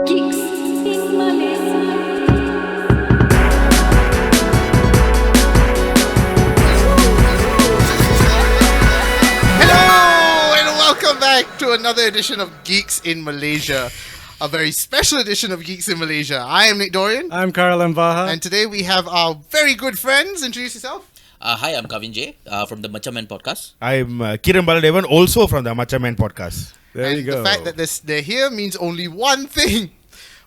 Geeks in Malaysia. Hello and welcome back to another edition of Geeks in Malaysia. A very special edition of Geeks in Malaysia. I am Nick Dorian. I'm Karl Mbaha. And today we have our very good friends. Introduce yourself. Hi, I'm Kavin J from the Macha Man podcast. I'm Kiran Baladevan, also from the Macha Man podcast. There and you go. the fact that they're here means only one thing.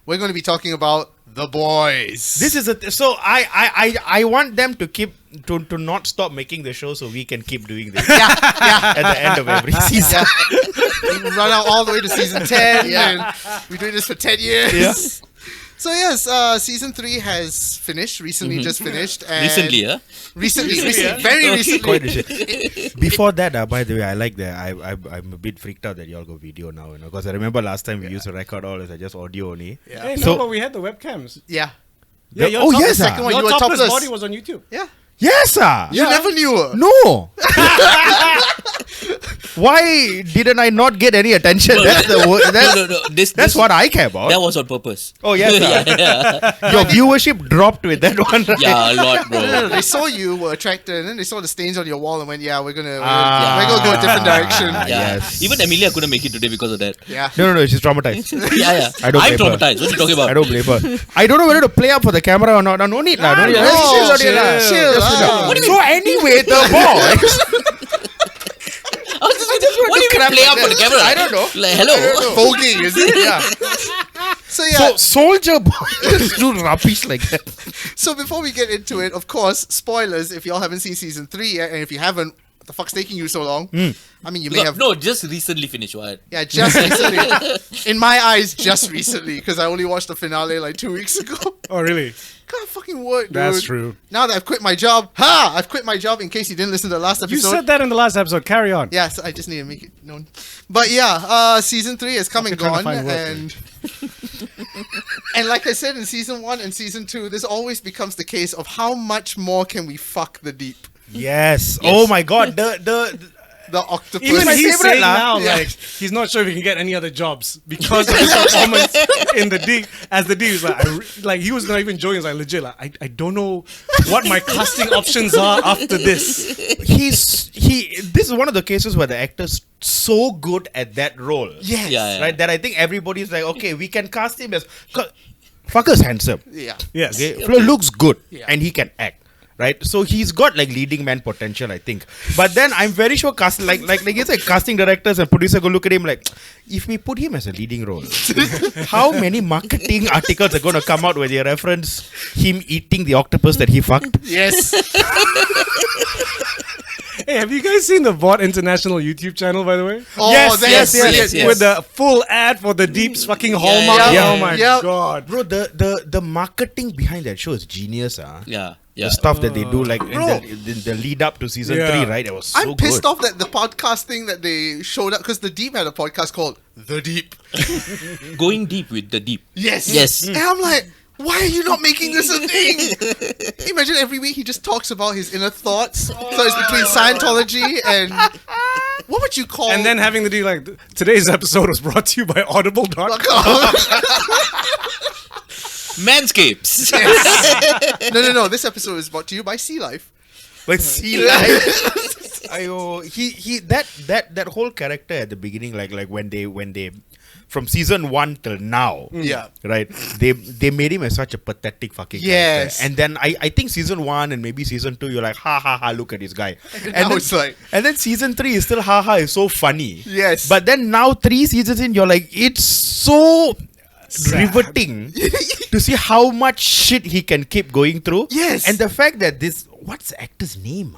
We're going to be talking about The Boys. This is so I want them to keep to not stop making the show so we can keep doing this yeah. at the end of every season. We run out all the way to season 10 and we're doing this for 10 years. Yeah. So yes, season 3 has finished, recently just finished. And Recently, huh? Recently, very recently. Quite recent. Before that, by the way, I like that. I'm a bit freaked out that y'all go video now, because I remember last time we used to record all as just audio only. Yeah. Hey, So- but we had the webcams. Yeah. Yeah, Oh, yes, the second one, Your you were topless topless. body was on YouTube. Yeah. Yes, sir. You never knew her. No. Why didn't I not get any attention? That's the This that's what I care about. That was on purpose. Oh yes, sir. yeah. Your viewership dropped with that one. Right? Yeah, a lot, bro. No, they saw you, were attracted, and then they saw the stains on your wall and went, yeah, we're gonna Ah. go a different direction. Yeah. Yes. Even Amelia couldn't make it today because of that. Yeah. No, she's traumatized. Yeah. I don't I'm blame her. traumatized. What are you talking about? I don't blame her. I don't know whether to play up for the camera or not. No need lah. No need. no, Chill, chill, lah. chill. So anyway, the boys. What do you mean play up for the camera? I don't know. Like, hello. Voguing, is it? Yeah. So yeah. So soldier boys do rubbish like that. So before we get into it, of course, spoilers if y'all haven't seen season 3 yet, and if you haven't, what the fuck's taking you so long? I mean, you may have. No, just recently finished. What? Yeah, just recently. In my eyes, just recently, because I only watched the finale like 2 weeks ago. Oh, really? God fucking work, dude. That's true. Now that I've quit my job, I've quit my job in case you didn't listen to the last episode. You said that in the last episode. Carry on. Yes, I just need to make it known. But yeah, season 3 is come and trying to gone, find work, and and like I said in season 1 and season 2, this always becomes the case of how much more can we fuck the deep, Yes. Oh my God. the octopus. Even my he's favorite saying lah. now, Yeah. like, he's not sure if he can get any other jobs because of his performance in the D. As the D, he's like, he was not even joking. He's like, legit, like, I don't know what my casting options are after this. This is one of the cases where the actor's so good at that role. Yes. Yeah. Right, that I think everybody's like, okay, we can cast him as fucker's handsome. Yeah. Yes. Okay, looks good, Yeah. and he can act. Right, so he's got like leading man potential, I think. But then I'm very sure it's like casting directors and producer go look at him like, if we put him as a leading role, how many marketing articles are going to come out where they reference him eating the octopus that he fucked? Yes. Hey, have you guys seen the Vought International YouTube channel, by the way? Oh, Yes, that yes, is brilliant. yes. With the full ad for the Deep's fucking Hallmark. yeah. Oh my Yeah. God. Bro, the marketing behind that show is genius, Yeah. The stuff that they do, like in the lead up to season 3, right? It was so I'm pissed good. off that the podcast thing that they showed up, because The Deep had a podcast called The Deep. Going deep with the deep. Yes. Yes. And I'm like, why are you not making this a thing? Can you imagine every week he just talks about his inner thoughts? So it's between Scientology and what would you call? And then having the D, like, today's episode was brought to you by Audible.com. Manscapes. No. This episode is brought to you by Sea Life. But see, like, he that whole character at the beginning, like when they from season 1 till now, Yeah. right? They made him as such a pathetic fucking Yes. character. And then I think season 1 and maybe season 2, you're like, ha, look at this guy. Now then, it's like- and then season 3 is still it's so funny. Yes. But then now 3 seasons in, you're like, it's so riveting to see how much shit he can keep going through. Yes. And the fact that what's the actor's name?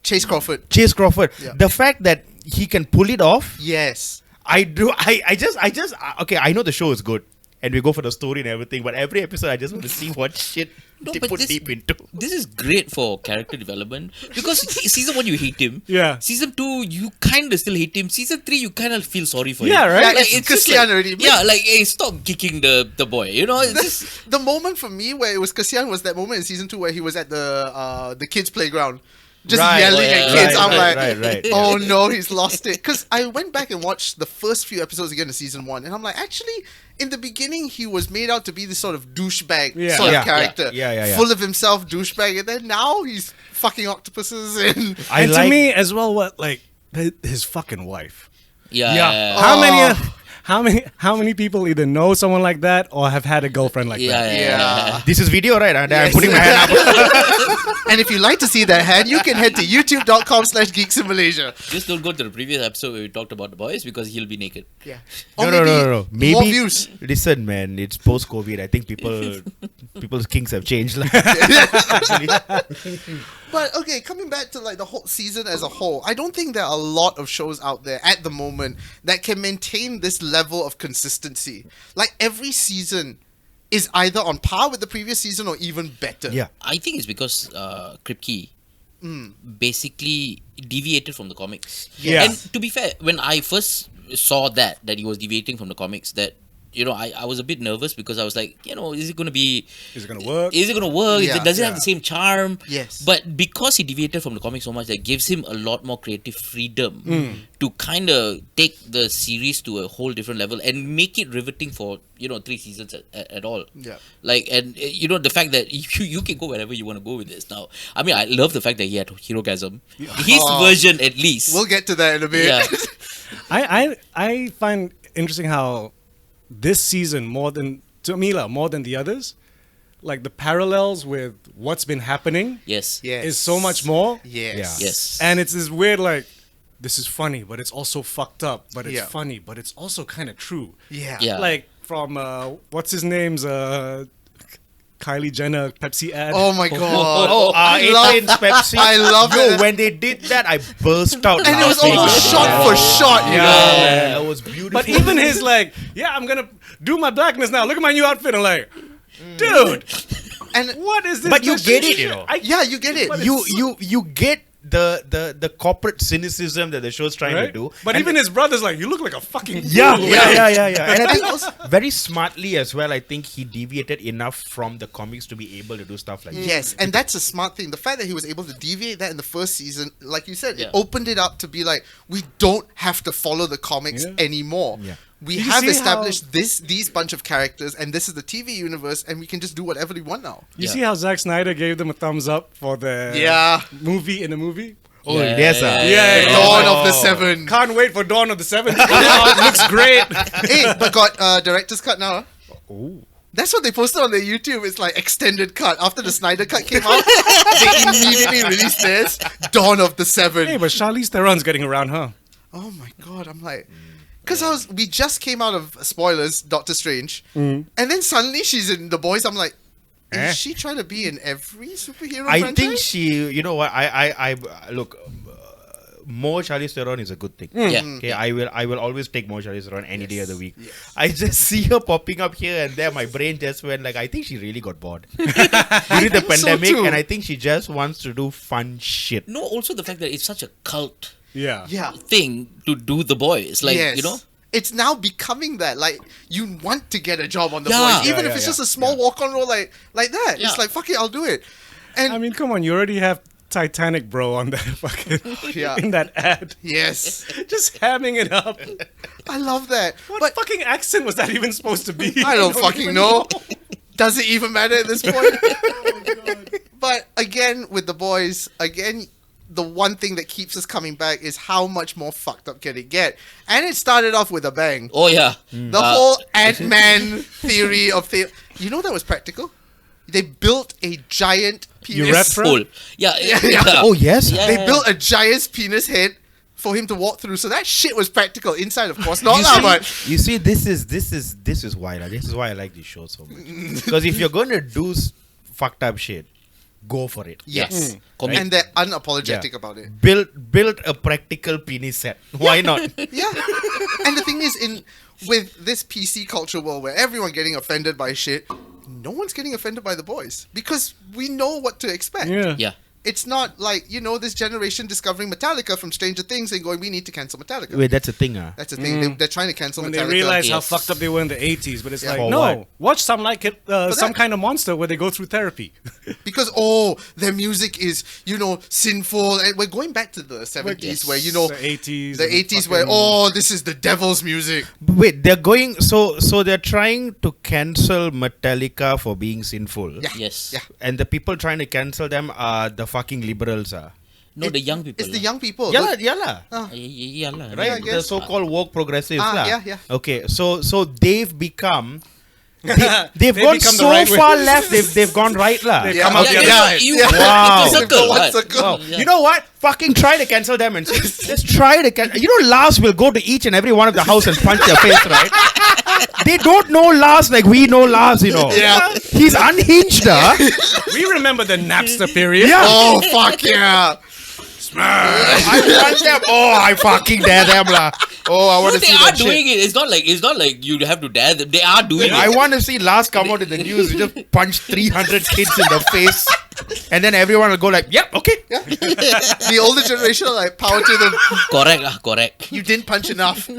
Chase Crawford. Chase Crawford. Yeah. The fact that he can pull it off, Yes. I just okay, I know the show is good. and we go for the story and everything. But every episode, I just want to see what shit No, they but put this- deep into. This is great for character development because season 1 you hate him. Yeah. Season 2 you kind of still hate him. Season 3 you kind of feel sorry for him. Yeah, right? Yeah, it's just Kasian already. Yeah, like hey, stop kicking the boy. You know, it's just The moment for me where it was Kasian was that moment in season 2 where he was at the kids' playground, just Right, yelling oh, at yeah, kids. I'm like, right. oh no, he's lost it. Because I went back and watched the first few episodes again of season 1, and I'm like, actually, in the beginning, he was made out to be this sort of douchebag Yeah. sort Yeah. of character, Yeah. full of himself, douchebag, and then now he's fucking octopuses and. And to me as well, what like his fucking wife. yeah. How many people either know someone like that or have had a girlfriend like that? Yeah. This is video, right? I'm Yes. putting my hand up. And if you'd like to see that hand, you can head to youtube.com/geeks in Malaysia. Just don't go to the previous episode where we talked about the boys because he'll be naked. Yeah. No. Maybe more views. Listen, man, it's post-COVID. I think people's kinks have changed. But okay, coming back to like the whole season as a whole, I don't think there are a lot of shows out there at the moment that can maintain this level of consistency. Like every season is either on par with the previous season or even better. Yeah. I think it's because Kripke basically deviated from the comics. Yeah. And to be fair, when I first saw that he was deviating from the comics, that I was a bit nervous because I was like, is it going to be? Is it gonna work? Is it going to work? Yeah, Does it have the same charm? Yes. But because he deviated from the comics so much, that gives him a lot more creative freedom to kind of take the series to a whole different level and make it riveting for 3 seasons at all. Yeah. Like, and the fact that you can go wherever you want to go with this now. I mean, I love the fact that he had Hirogasm. His version, at least. We'll get to that in a bit. Yeah. I find interesting how this season more than the others, like the parallels with what's been happening Yes. Yes. is so much more. Yes. Yes. And it's this weird like this is funny, but it's also fucked up, but it's Yeah. funny, but it's also kind of true. Yeah. Yeah. Like from what's his name's Kylie Jenner Pepsi ad. Oh my god. I love Pepsi. I love Yo, it. when they did that, I burst out. And it was laughing. almost shot for shot, you know. Yeah, it was beautiful. But even his like, yeah, I'm gonna do my blackness now. Look at my new outfit. I'm like, dude, And what is this? But you bullshit? get it, yeah, you get it. But you get the corporate cynicism that the show's trying to right? do. But And- even his brother's like, you look like a fucking yeah, fool. yeah. And I think very smartly as well. I think he deviated enough from the comics to be able to do stuff like this. Yes, and that's a smart thing. The fact that he was able to deviate that in the first season, like you said, Yeah. it opened it up to be like, we don't have to follow the comics Yeah. anymore. Yeah. We Did you have see established these bunch of characters, and this is the TV universe, and we can just do whatever we want now. You Yeah. see how Zack Snyder gave them a thumbs up for the Yeah. movie in the movie? Oh, yes, Yeah. Dawn of the Seven. Can't wait for Dawn of the Seven to come out. Looks great. Hey, but got director's cut now. That's what they posted on their YouTube. It's like extended cut. After the Snyder cut came out, they immediately released this Dawn of the Seven. Hey, but Charlize Theron's getting around, huh? Oh my god, I'm like, because we just came out of spoilers, Doctor Strange, and then suddenly she's in The Boys. I'm like, is she trying to be in every superhero I franchise? think she, you know what? I look. More Charlize Theron is a good thing. Yeah. Okay, I will always take more Charlize Theron any day of the week. I just see her popping up here and there. My brain just went like, I think she really got bored during the think so pandemic, too. and I think she just wants to do fun shit. No, also the fact that it's such a cult Yeah. Yeah. thing to do the boys. Like, Yes. It's now becoming that. Like, you want to get a job on The Yeah. Boys, even Yeah, if it's yeah, just a small walk-on role like that. Yeah. It's like, fuck it, I'll do it. And I mean, come on, you already have Titanic Bro on that fucking Yeah. in that ad. yes, Just hamming it up. I love that. What But fucking accent was that even supposed to be? I don't fucking even know. Does it even matter at this point? But again, with The Boys, the one thing that keeps us coming back is how much more fucked up can it get? And it started off with a bang. Oh yeah. The whole Ant-Man theory of you know that was practical? They built a giant penis. Urethra? Full. Yeah. Yeah. Oh yes. Yeah. They built a giant penis head for him to walk through. So that shit was practical inside, of course. Not that much. You see, this is why this is why I like this show so much. Because if you're gonna do fucked up shit, go for it. Yes. Commit. And they're unapologetic Yeah. about it. Build a practical penis set. Why not? Yeah. And the thing is, with this PC culture world where everyone getting offended by shit, no one's getting offended by The Boys because we know what to expect. Yeah. Yeah. It's not like, this generation discovering Metallica from Stranger Things and going, we need to cancel Metallica. Wait, that's a thing, That's the thing. They're trying to cancel When Metallica. they realize how Yes. fucked up they were in the 80s, but it's like, For no, what? watch some like it, some that- kind of monster where they go through therapy. Because, their music is, sinful. And we're going back to the 70s Yes. where, the 80s. the and 80s where, fucking- this is the devil's music. Wait, they're going so they're trying to cancel Metallica for being sinful. Yeah. Yes. Yeah. And the people trying to cancel them are the fucking liberals. No, the young people. It's the young people. Yeah, yeah. Yeah, lah. Right? I guess. The so-called woke progressives. Ah, lah. yeah, yeah. Okay, so they've become they've They gone become the so right way. far left, they've gone right lah. They've Yeah. come out Yeah, the yeah. other side. Wow. It's a circle, One right? circle. Wow. Yeah. You know what? Fucking try to cancel them and let's try to cancel. Lars will go to each and every one of the house and punch their face, right? They don't know Lars like we know Lars, Yeah. He's unhinged, We remember the Napster period. Yeah. Oh, fuck yeah. I want them. Oh, I fucking dare them, lah. Oh, I want No, to they see are that doing shit. it. It's not like you have to dare them. They are doing I it. want to see Lars come out in the news and just punch 300 kids in the face. And then everyone will go like, yep, okay. The older generation are like, power to them. Correct. You didn't punch enough.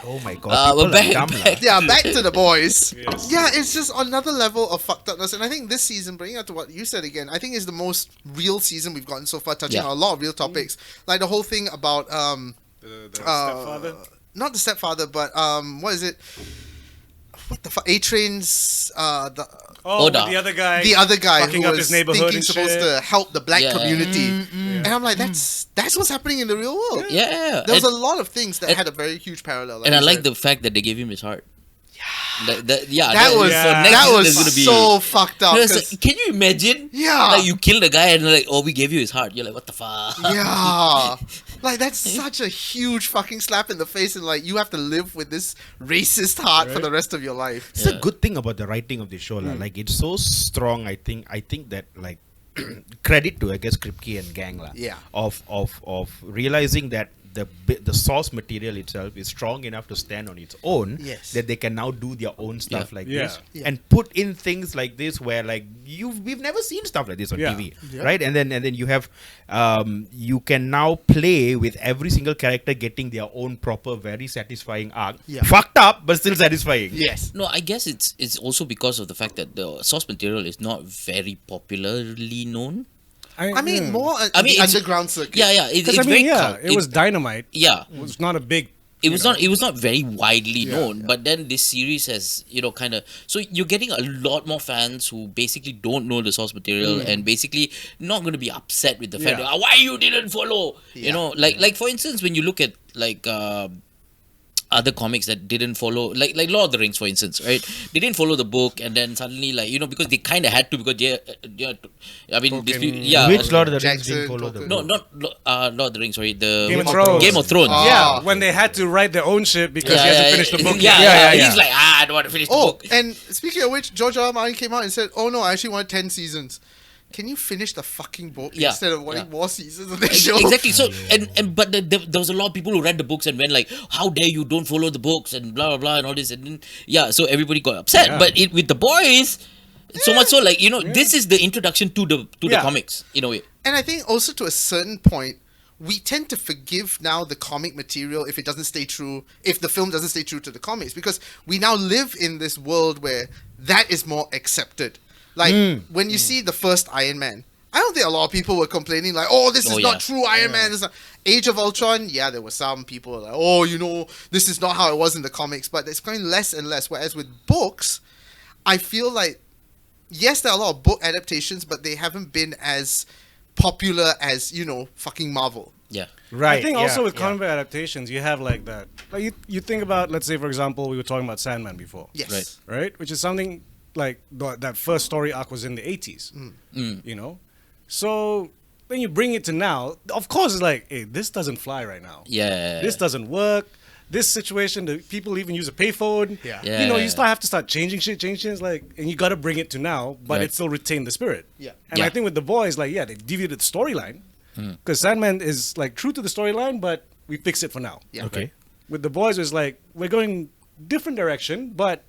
Oh my god, people but are dumb, lah. Yeah, back to The Boys. Yes. Yeah, it's just another level of fucked upness. And I think this season, bringing out to what you said again, I think is the most real season we've gotten so far, touching Yeah. on a lot of real topics. Like the whole thing about, The stepfather. not the stepfather, but, what is it? What the fuck? A-Train's, Oh, Oda. with the other guy. the other guy fucking who up was his neighborhood thinking and supposed shit. to help the black Yeah. community. And I'm like, that's what's happening in the real world. Yeah. There was And- a lot of things that and- had a very huge parallel. And I you like said. the fact that they gave him his heart. That Yeah. was that was there's gonna be- so fucked up. No, it's 'cause- like, can you imagine? Yeah. Like you killed a guy and like, oh, we gave you his heart. You're like, what the fuck? yeah, like that's such a huge fucking slap in the face, and like you have to live with this racist heart for the rest of your life. It's a good thing about the writing of the show, lah. Like it's so strong. I think that like credit to I guess Kripke and gang, lah. Yeah. Of realizing that the source material itself is strong enough to stand on its own. Yes. That they can now do their own stuff like Yeah. this Yeah. and put in things like this where like we've never seen stuff like this on Yeah. TV, Yeah. right? And then you have you can now play with every single character getting their own proper, very satisfying arc. Yeah. Fucked up, but still satisfying. Yes. No, I guess it's also because of the fact that the source material is not very popularly known. I mean, more I mean, the it's- underground circuit. Yeah. It's Because very it was Dynamite. yeah. It was not a big. It was not very widely known, but then this series has kind of, so you're getting a lot more fans who basically don't know the source material and basically not going to be upset with the fact Yeah. that, why you didn't follow, like for instance when you look at like other comics that didn't follow, like Lord of the Rings, for instance, right? They didn't follow the book, and then suddenly, like because they kind of had to, because I mean, these people, yeah. Which Lord of the Rings Jackson, didn't follow the Tolkien. No, not Lord of the Rings. Sorry, the Game of Thrones. Game of Thrones. Yeah, when they had to write their own shit because he hasn't finished the book Yeah, yet. yeah. He's like, I don't want to finish the Oh, book. and speaking of which, George R. R. Martin came out and said, "Oh no, I actually want 10 seasons." Can you finish the fucking book Yeah, instead of wanting yeah. more seasons of this show? Exactly. So but there was a lot of people who read the books and went like, "How dare you don't follow the books," and blah blah blah and all this, and then, so everybody got upset. Yeah. But with the boys, so much so like this is the introduction to the Yeah. comics in a way. And I think also to a certain point, we tend to forgive now the comic material if it doesn't stay true, if the film doesn't stay true to the comics, because we now live in this world where that is more accepted. Like when you see the first Iron Man, I don't think a lot of people were complaining like, "Oh, this is Oh, not yeah. true Iron Man." This is not... Age of Ultron, yeah, there were some people like, "Oh, this is not how it was in the comics," but it's going less and less. Whereas with books, I feel like, yes, there are a lot of book adaptations, but they haven't been as popular as fucking Marvel. Yeah. Right. I think yeah, also with yeah. comic book adaptations, you have like that. Like you think about, let's say for example, we were talking about Sandman before, Yes. Right. right? Which is something like that first story arc was in the 80s. So when you bring it to now, of course it's like, hey, this doesn't fly right now. Yeah. This doesn't work. This situation, the people even use a payphone. Yeah. Yeah. You have to start changing shit, like, and you got to bring it to now, but Right. it still retain the spirit. Yeah. And Yeah. I think with the boys, like, they deviated the storyline because Sandman is like true to the storyline, but we fix it for now. Yeah. Okay. With the boys, it was like we're going different direction, but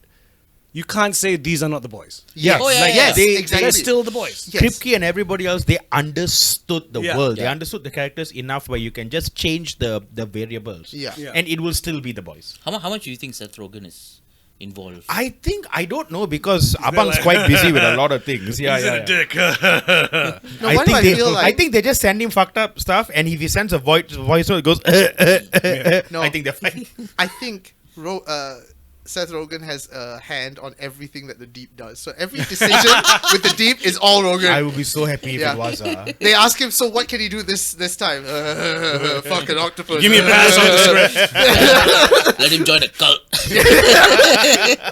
you can't say these are not the boys. Yes. Oh, yeah, like, yeah, yes, yeah. exactly. They're still the boys. Yes. Kripke and everybody else, they understood the Yeah. world. They Yeah. understood the characters enough where you can just change the variables. Yeah. Yeah. And it will still be the boys. How much do you think Seth Rogen is involved? I don't know because Abang's quite busy with a lot of things. Yeah, yeah. dick. No, I why do think I they, feel like I think they just send him fucked up stuff, and if he sends a voice note, it goes. No. I think they're fine. I think Seth Rogen has a hand on everything that the Deep does. So every decision with the Deep is all Rogen. I would be so happy if Yeah. it was. They ask him, so what can he do this time? Fucking octopus. Give me a pass on the script. Let him join a cult.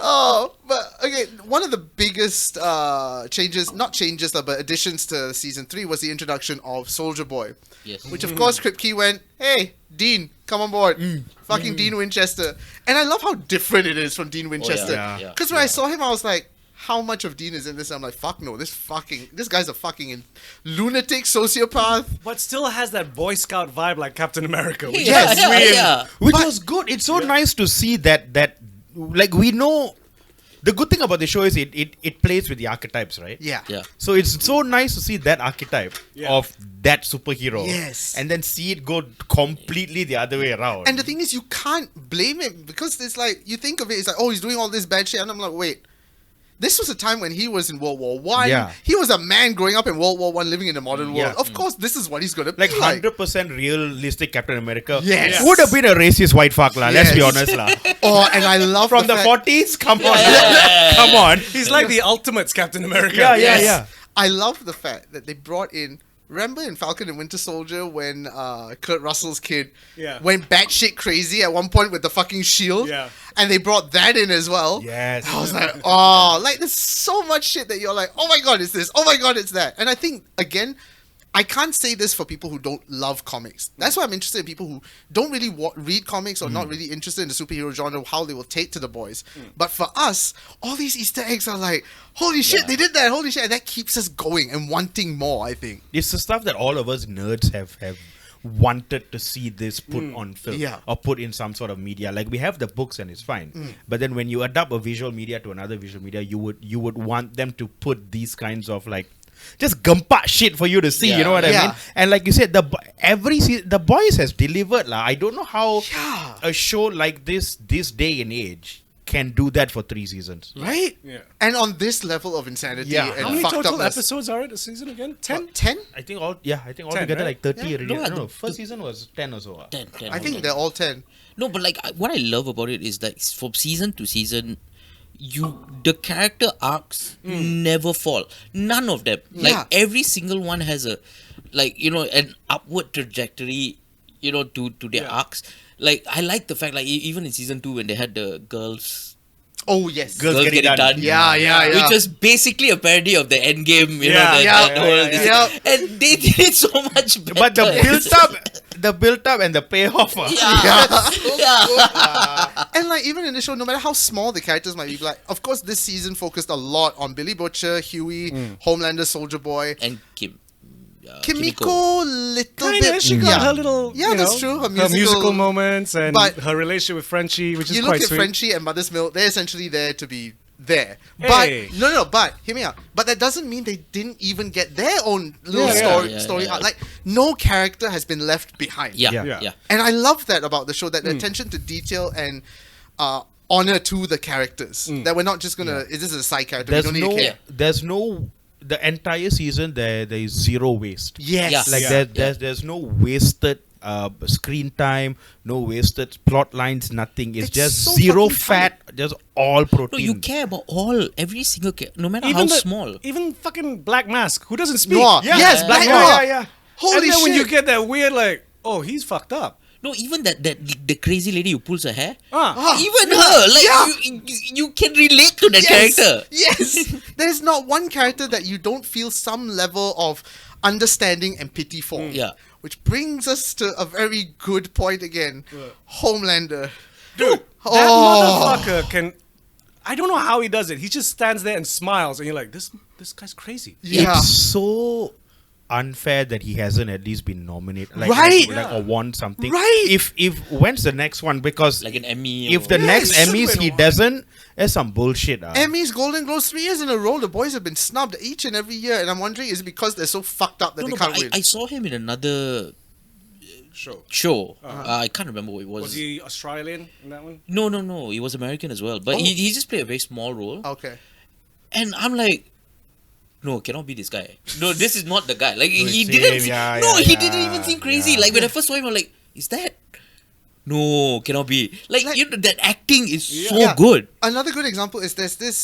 Oh, but okay, one of the biggest changes, not changes, but additions to season 3 was the introduction of Soldier Boy. Yes. Which, of course, Kripke went, hey, Dean, come on board. Fucking Dean Winchester. And I love how different it is from Dean Winchester. yeah. Because when I saw him, I was like, how much of Dean is in this? I'm like, fuck no, this guy's a fucking lunatic sociopath. But still has that Boy Scout vibe like Captain America. Which Yeah, is yeah, weird. yeah. Which was good. It's so nice to see that like we know. The good thing about the show is it plays with the archetypes, right? Yeah. Yeah. So it's so nice to see that archetype Yeah. of that superhero. Yes. And then see it go completely the other way around. And the thing is, you can't blame him because it's like, you think of it, it's like, oh, he's doing all this bad shit. And I'm like, wait. This was a time when he was in World War One. Yeah. He was a man growing up in World War One, living in the modern world. Yeah. Of course, this is what he's gonna like be like. 100% realistic Captain America. Yes. Would have been a racist white fuck lah. Let's be Yes. honest lah. Oh, and I love From the fact- 40s? Come on. Yeah. Come on. He's like the ultimate Captain America. Yeah, Yes. I love the fact that they brought in. Remember in Falcon and Winter Soldier when Kurt Russell's kid Yeah. went batshit crazy at one point with the fucking shield? Yeah. And they brought that in as well. Yes. I was like, oh, like there's so much shit that you're like, oh my god, it's this. Oh my god, it's that. And I think, again, I can't say this for people who don't love comics. That's why I'm interested in people who don't really read comics or not really interested in the superhero genre, how they will take to the boys. But for us, all these Easter eggs are like, holy shit, they did that, holy shit. And that keeps us going and wanting more, I think. It's the stuff that all of us nerds have wanted to see this put on film Yeah. or put in some sort of media. Like we have the books and it's fine. But then when you adapt a visual media to another visual media, you would want them to put these kinds of like just gumpa shit for you to see, you know what I Yeah. mean? And like you said, the boys has delivered lah. I don't know how Yeah. a show like this day and age can do that for 3 seasons. Right? Yeah. And on this level of insanity Yeah. and How many fucked total upness. episodes are it a season again? 10? 10? I think all 10, together right? like 30 Yeah. already. No, I don't know. the- First season was 10 or so. 10, I think they're all 10. No, but like what I love about it is that from season to season, the character arcs never fall. None of them. Like Yeah. every single one has a an upward trajectory, to their Yeah. arcs. Like I like the fact even in season 2 when they had the girls Oh, yes. Girls Get It Done. Yeah. which was basically a parody of the end game, Yeah. Yeah. Yeah. and they did it so much better. But the built up and the payoff. And like even in the show, no matter how small the characters might be, like of course this season focused a lot on Billy Butcher, Huey, Homelander, Soldier Boy, and Kimiko, little Kinda, bit. she got her little, Yeah, you that's know, true. Her musical moments and but her relationship with Frenchie, which is You look quite at sweet. Frenchie and Mother's Milk; they're essentially there to be there. Hey. But no. But hear me out. But that doesn't mean they didn't even get their own little Yeah. story arc. Like no character has been left behind. yeah. And I love that about the show, that the attention to detail and honor to the characters. That we're not just gonna, this is a side character, we don't need to care. The entire season there is zero waste. Yes. Yeah. Like there's no wasted screen time, no wasted plot lines, nothing. It's just so zero fucking fat, just all No, protein. you care about every single no matter Even how the- small. Even fucking Black Mask, who doesn't speak. Noir. Yeah. Yes, Yeah. Black Yeah, Noir. yeah. Holy And then shit. when you get that weird like, oh, he's fucked up. No, even that the crazy lady who pulls her hair. Ah. Even her, like you can relate to that character. Yes. There's not one character that you don't feel some level of understanding and pity for. Yeah. Which brings us to a very good point again. Homelander. Dude, Oh. that motherfucker can. I don't know how he does it. He just stands there and smiles, and you're like, this guy's crazy. Yeah. It's so unfair that he hasn't at least been nominated, Right. or won something. Right. If when's the next one? Because Like an Emmy. if the Yeah, next it should Emmys win he one. doesn't, there's some bullshit. Emmys, Golden Globes, 3 years in a row, the boys have been snubbed each and every year, and I'm wondering, is it because they're so fucked up that No, they no, can't but win? I saw him in another Show. show. I can't remember what it was. Was he Australian in that one? No. He was American as well. But he just played a very small role. Okay. And I'm like, no, cannot be this guy. No, this is not the guy. Like he same, didn't. yeah, no, yeah, he yeah, didn't even seem crazy. yeah. Like when I first saw him, I'm like, is that? No, cannot be. Like you know, that acting is so Yeah. good. Another good example is there's this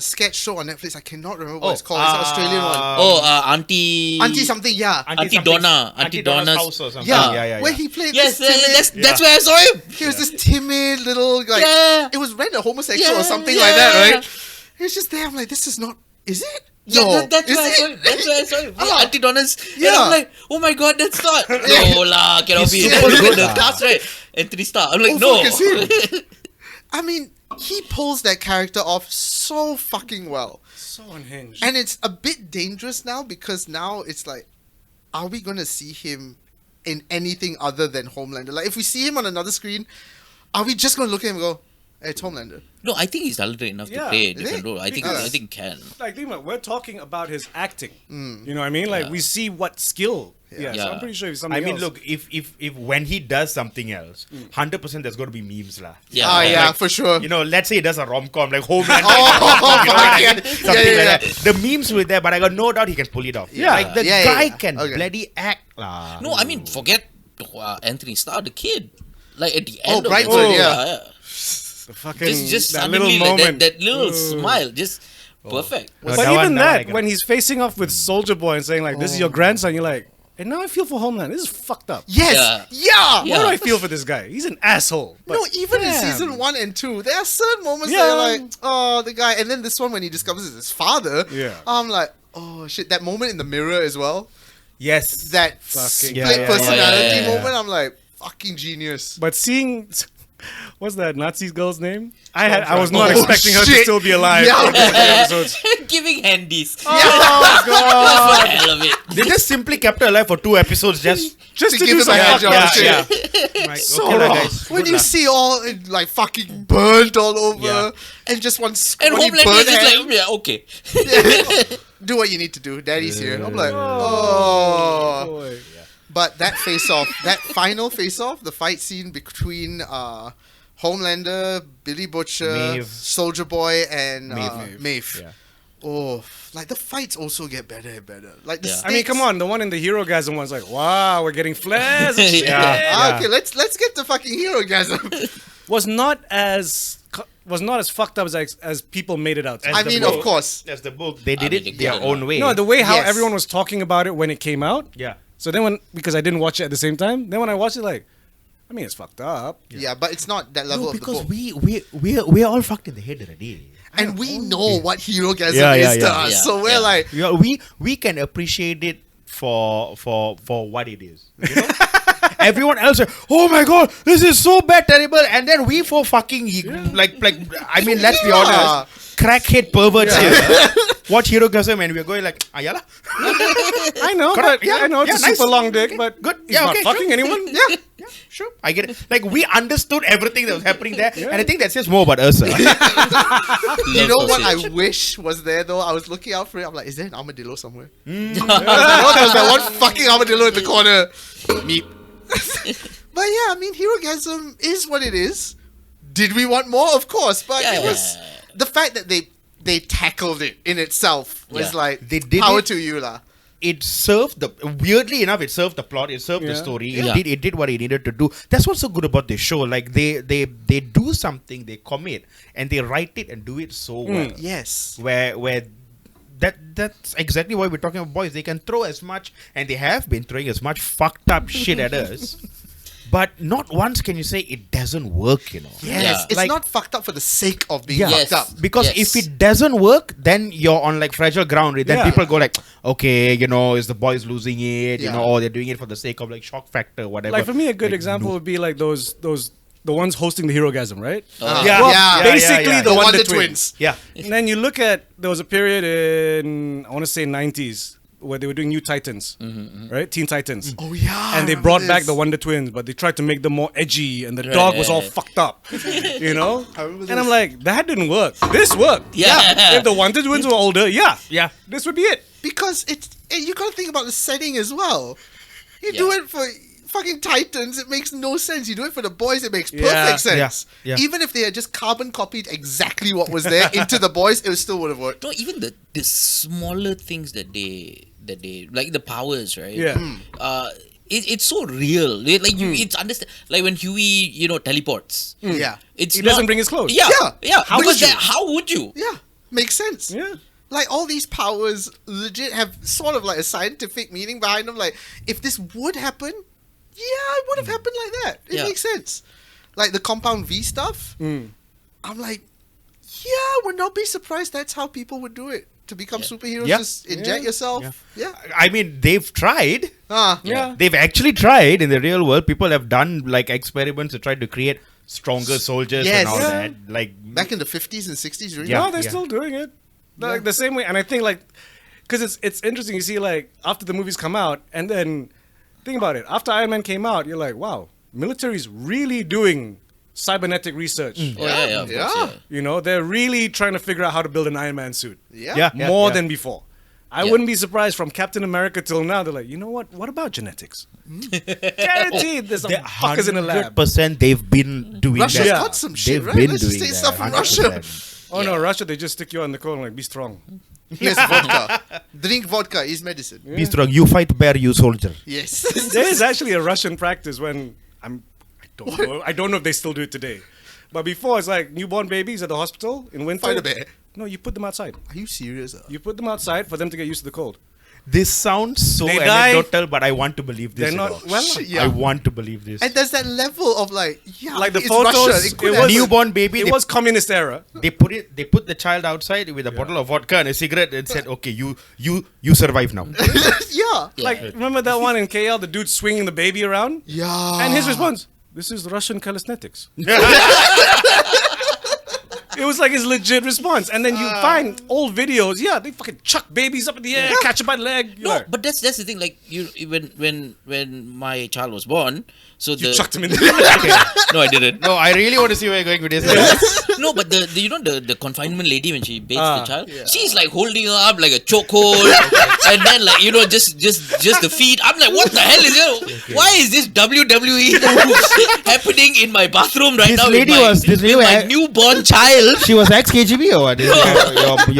sketch show on Netflix. I cannot remember what it's called. It's an Australian one. Auntie. Auntie something, yeah. Auntie Donna. Auntie Auntie Donna's Donna's house or something. Yeah, where he played Yes, this timid, that's where I saw him. he was this timid little, like, Yeah. it was read a homosexual Yeah, or something yeah. like that, right? He was just there, I'm like, this is not, is it? Yeah, No, that's is where I saw it? him. That's where I saw him. Yeah, Ah. Auntie Donna's. Yeah. And I'm like, oh my god, that's not. No lah, cannot be. He's Then super look at good the lah. cast, right? Anthony Starr. I'm like, Oh, no. fuck, it's him. I mean, he pulls that character off so fucking well. So unhinged. And it's a bit dangerous now because now it's like, are we going to see him in anything other than Homelander? Like, if we see him on another screen, are we just going to look at him and go, hey, it's Homelander? No, I think he's talented enough to Yeah. play a Is different he? role. I think Because- can. Like, think about it, we're talking about his acting. You know what I mean? Like, Yeah. we see what skill. Yeah. So Yeah. I'm pretty sure if I something mean, else. look, if when he does something else, 100% there's going to be memes lah. Yeah. Ah, yeah. yeah, for sure. You know, let's say he does a rom-com like Homelander. Oh, you know what I yeah. mean? Yeah, Something yeah, like that. The memes were there, but I got no doubt he can pull it off. Yeah. Like the Yeah, guy yeah. can Okay. bloody act lah. No, I mean, forget Anthony Starr, the kid. Like at the Oh, end of Brightburn, that, yeah. the fucking, just that suddenly little like moment. that little smile, just perfect. No, But that even one I that, can- when he's facing off with Soldier Boy and saying, like, this is your grandson, you're like, and now I feel for Homeland. This is fucked up. Yes, yeah. Yeah. What do I feel for this guy? He's an asshole. But No, even in damn. season 1 and 2, there are certain moments Yeah. that you're like, oh, the guy. And then this one, when he discovers it's his father, Yeah. I'm like, oh shit. That moment in the mirror as well, Yes. that Fucking- split Yeah, yeah, personality yeah, yeah. moment, I'm like, fucking genius. But seeing, what's that Nazi girl's name? I was not Oh, expecting her to shit. still be alive. Yeah. for the episodes. Giving handies. Oh god! For the hell of it. They just simply kept her alive for 2 episodes just Just To to give do him a some hand fuck job up and shit. shit. like, So okay lah, wrong. guys. When Good you lah. see all like fucking burnt all over Yeah. and just one And squatty Homelander burnt is hand, like, yeah, okay. do what you need to do. Daddy's here. I'm like, oh. Boy. But that face-off, that final face-off, the fight scene between Homelander, Billy Butcher, Maeve. Soldier Boy, and Maeve. Maeve. Yeah. Oh, like the fights also get better and better. Like the Yeah. I mean, come on. The one in the Hero Gasm one's like, wow, we're getting flares. and shit. Yeah. Ah, okay, let's get the fucking hero gasm. Was not as fucked up as people made it out to. As I the mean, book. of course. That's the book. They did mean, they it their couldn't, own way. No, the way how Yes. everyone was talking about it when it came out. yeah. So then because I didn't watch it at the same time, then when I watched it, like, I mean, it's fucked up. Yeah, but it's not that level No, of the because book. we're all fucked in the head already. And we know what hero gasm Yeah, is yeah, to yeah. us. Yeah, So we're yeah. like, Yeah, we can appreciate it for what it is. You know? Everyone else, oh my god, this is so bad, terrible, and then we for fucking like I mean, let's be Yeah. honest, crackhead perverts here. Watch Hero Gasm and we're going like, ayala. I know, Correct. but Yeah, I know it's yeah, a super nice. long dick, but Good. he's Yeah, not okay, fucking sure. anyone. yeah. Sure, I get it. Like we understood everything that was happening there, and I think that says more about us. You Love know what I sausage. wish was there though? I was looking out for it. I'm like, is there an armadillo somewhere? I was like, oh, there's that one fucking armadillo in the corner. Meep. But yeah, I mean, Hero Gasm is what it is. Did we want more? Of course, but it was Yeah. the fact that they tackled it in itself was Yeah. like They did power it- to you lah. It served the weirdly enough, it served the plot, it served the Yeah. story. Yeah. It did what it needed to do. That's what's so good about this show. Like they do something, they commit, and they write it and do it so well. Yes. Where that's exactly why we're talking about boys. They can throw as much, and they have been throwing as much fucked up shit at us. But not once can you say it doesn't work, you know. Yes. Yeah. It's Like- not fucked up for the sake of being Yeah. fucked Yes. up. Because Yes. if it doesn't work, then you're on like fragile ground. Then Yeah. people go like, okay, you know, is the boys losing it? You Yeah. know, or they're doing it for the sake of like shock factor, whatever. Like for me, a good Like, example no. would be like those the ones hosting the Hero Gasm, right? Yeah, Well, yeah, basically yeah. the The Wonder Wonder Twins. Twins. Yeah. And then you look at there was a period in I want to say 90s where they were doing New Titans, right? Teen Titans. Oh yeah. And they brought back the Wonder Twins, but they tried to make them more edgy, and the dog was all fucked up, you know. I remember And I'm this. like, that didn't work. This worked. Yeah. If the Wonder Twins were older, yeah, this would be it. Because you gotta think about the setting as well. You do it for fucking Titans, it makes no sense. You do it for the boys, it makes perfect Yeah. sense. Yeah. Even if they had just carbon copied exactly what was there into the boys, it still would have worked. No, even the smaller things that they like the powers, right? Yeah. It's so real. It's understand. Like when Huey, teleports. Yeah. It's He not- doesn't bring his clothes. Yeah, Yeah. yeah. How Because would you? how would you? Yeah. Makes sense. Yeah. Like all these powers legit have sort of like a scientific meaning behind them. Like if this would happen, yeah, it would have happened like that. It Yeah. makes sense. Like the Compound V stuff. I'm like, yeah, would not be surprised that's how people would do it. To become superheroes, Yeah. just inject yourself. Yeah. I mean, they've tried. Yeah. They've actually tried in the real world. People have done like experiments to try to create stronger soldiers Yes. and all Yeah. that. Like Back in the 50s and 60s, really? Yeah. No, they're still doing it. Like the same way. And I think like, because it's interesting. You see like after the movies come out, and then think about it. After Iron Man came out, you're like, wow, military's really doing cybernetic research. Oh, yeah, of course, Yeah. You know, they're really trying to figure out how to build an Iron Man suit. Yeah. Yeah. More than before. I Yeah. wouldn't be surprised from Captain America till now. They're like, you know what? What about genetics? Guaranteed there's some fuckers in the lab. 100% they've been doing Russia's that. Yeah. got some shit, They've right? been Let's just doing take that. stuff from 100%. Russia. Oh no, Russia, they just stick you on the cold and like, be strong. Here's vodka. Drink vodka is medicine. Be strong. You fight bear, you soldier. Yes. There is actually a Russian practice when I don't know if they still do it today. But before, it's like newborn babies at the hospital in winter. Fight a bear. No, you put them outside. Are you serious? You put them outside for them to get used to the cold. This sounds so They die. anecdotal, but I want to believe this. They're not you know. well. Yeah. I want to believe this. And there's that level of like, yeah, Like the it's photos, Russia. It could it have- was- Newborn baby. It They, was communist era. they put the child outside with a bottle of vodka and a cigarette and said, "Okay, you survive now." yeah. Like remember that one in KL, the dude swinging the baby around, Yeah. and his response, "This is Russian calisthenics." It was like his legit response, and then you find old videos. Yeah, they fucking chuck babies up in the air, catch them by the leg. You're No, like, but that's the thing. Like when my child was born, so you the chucked him in the no, I didn't. No, I really want to see where you're going with this. No, but the confinement lady when she bathes the child, Yeah. she's like holding her up like a chokehold, and then like just the feet. I'm like, what the hell is it? Why is this WWE happening in my bathroom right This now? lady was- this lady with my was- newborn child. She was ex-KGB or what? Your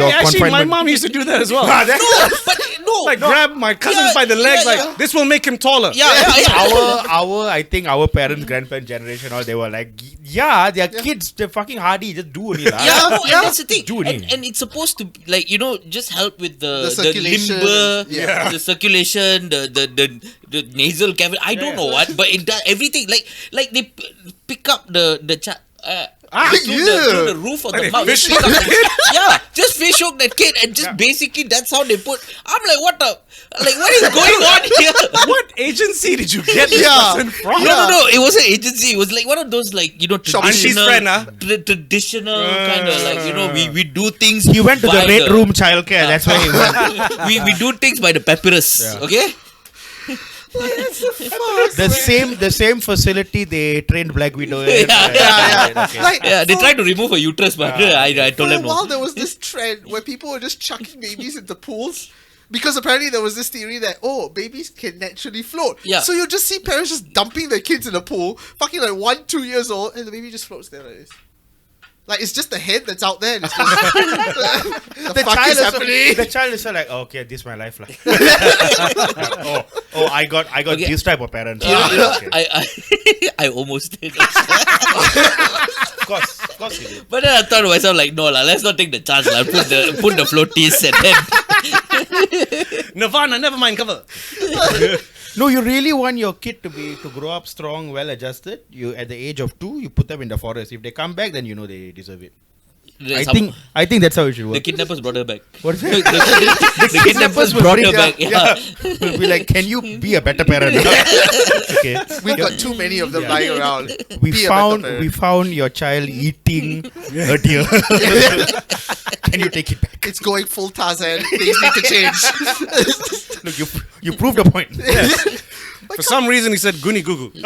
Actually, my confinement. mom used to do that as well. No, but no, Like grab my cousins Yeah, by the legs, yeah, like yeah. this will make him taller. I think our parents, grandparents generation, all they were like, yeah, they're kids, they're fucking hardy, just do only lah. Yeah, no, and that's the thing. Do it. And it's supposed to like just help with the circulation. limber, Yeah. the circulation, the nasal cavity. I don't know what, but it does everything. Like they pick up the child. Through the roof of the Like mouth. fish Just pick hook up the kid? yeah, just fish hook that kid, and just basically that's how they put. I'm like, what is going on here? What agency did you get this Yeah. person from? No. It wasn't agency. It was like one of those Auntie's traditional, friend, huh? traditional kind of like we do things. He went to the by red room childcare, that's why he went. we do things by the papyrus. Yeah. Okay. The same facility they trained Black Widow in. Yeah. Okay. Like, Yeah, they for- tried to remove her uterus, but I For told a them while, no. there was this trend where people were just chucking babies into pools. Because apparently there was this theory that, babies can naturally float. Yeah. So you'll just see parents just dumping their kids in a pool, fucking like 1-2 years old, and the baby just floats there like this. Like, it's just the head that's out there. And it's just, the fuck is happening? The child is like, okay, this is my life. Like. I got Okay. this type of parents. You know, Okay. I almost did. Of course you did. But then I thought to myself, like, no, let's not take the chance. I'll put the floaties and then. Nirvana, never mind, cover. No, you really want your kid to grow up strong, well adjusted. You at the age of 2, you put them in the forest. If they come back, then you know they deserve it. I think that's how it should the work. kidnappers brought her back. What is it? The kidnappers brought her back. Yeah. We'll be like, can you be a better parent? Okay. We've got too many of them lying around. We Be a better parent. found your child eating a deer. Can you take it back? It's going full Tarzan. Things need to change. Look, you proved a point. For some reason, he said Goonie Goo Goo.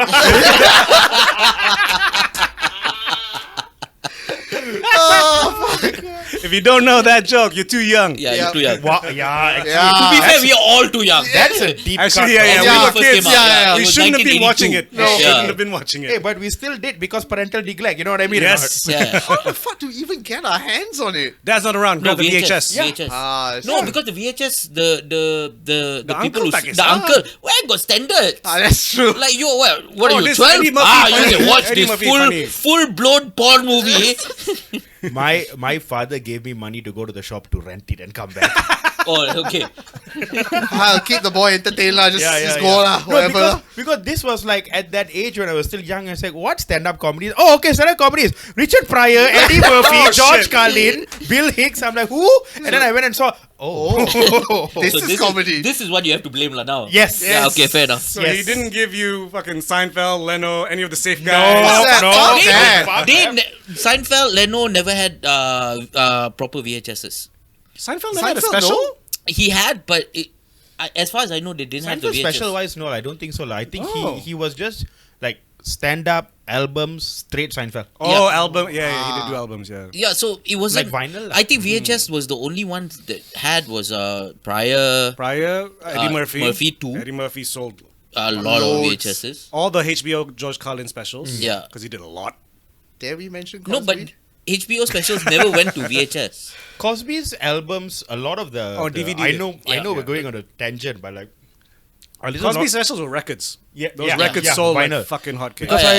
If you don't know that joke, you're too young. Yeah, Yeah. you're too young. Wow, yeah, actually, Yeah. To be fair, we are all too young. that's a deep Actually, cut. yeah, When we it were first kids. came out, We it was shouldn't have been 1982. watching it. No. We shouldn't Yeah. have been watching Hey, it. but we still did because parental neglect. You know what I mean? Yes. Yeah. How the fuck do we even get our hands on it? Dad's not around. No, Grab the VHS. VHS. Ah, No, because the VHS, the people uncle who package. the uncle, where got standards? that's true. Like you, what Oh, are you, this 12? Eddie Murphy You funny. can watch Eddie this Murphy funny. full blown porn movie. My father gave me money to go to the shop to rent it and come back. Oh, okay. I'll keep the boy entertained lah. Just Yeah. go lah. No, Whatever. because this was like at that age when I was still young. I was like, what stand-up comedy is? Oh, okay, stand-up comedy is Richard Pryor, Eddie Murphy, Oh, George shit. Carlin, Bill Hicks. I'm like, who? And then I went and saw. Oh, This So is comedy. This is what you have to blame lah now. yes. Yeah, okay, fair enough. So Yes. he didn't give you fucking Seinfeld, Leno, any of the safe No, guys. no, Fuck that. fuck They that. Seinfeld, Leno never had proper VHSs. Seinfeld never had a Seinfeld, special? no? He had, but as far as I know, they didn't have the Seinfeld VHS. special wise, no, I don't think so. I think Oh. he was just like stand-up albums, straight Seinfeld. Oh, Yeah. album. Yeah, he did do albums, yeah. Yeah, so it wasn't Like vinyl? I think VHS was the only one that had was Pryor, Pryor, Eddie Murphy. Murphy too. Eddie Murphy sold a lot of Loads. VHSs. all the HBO George Carlin specials. Yeah. Because he did a lot. Dare we mention No, Cosby? but HBO specials never went to VHS. Cosby's albums, a lot of the Oh, the- DVD. I know Yeah. we're going on a tangent, but like I listen Cosby lot- specials were records. Yeah, Those yeah, records yeah, sold vinyl. like fucking hotcakes. because Yeah. I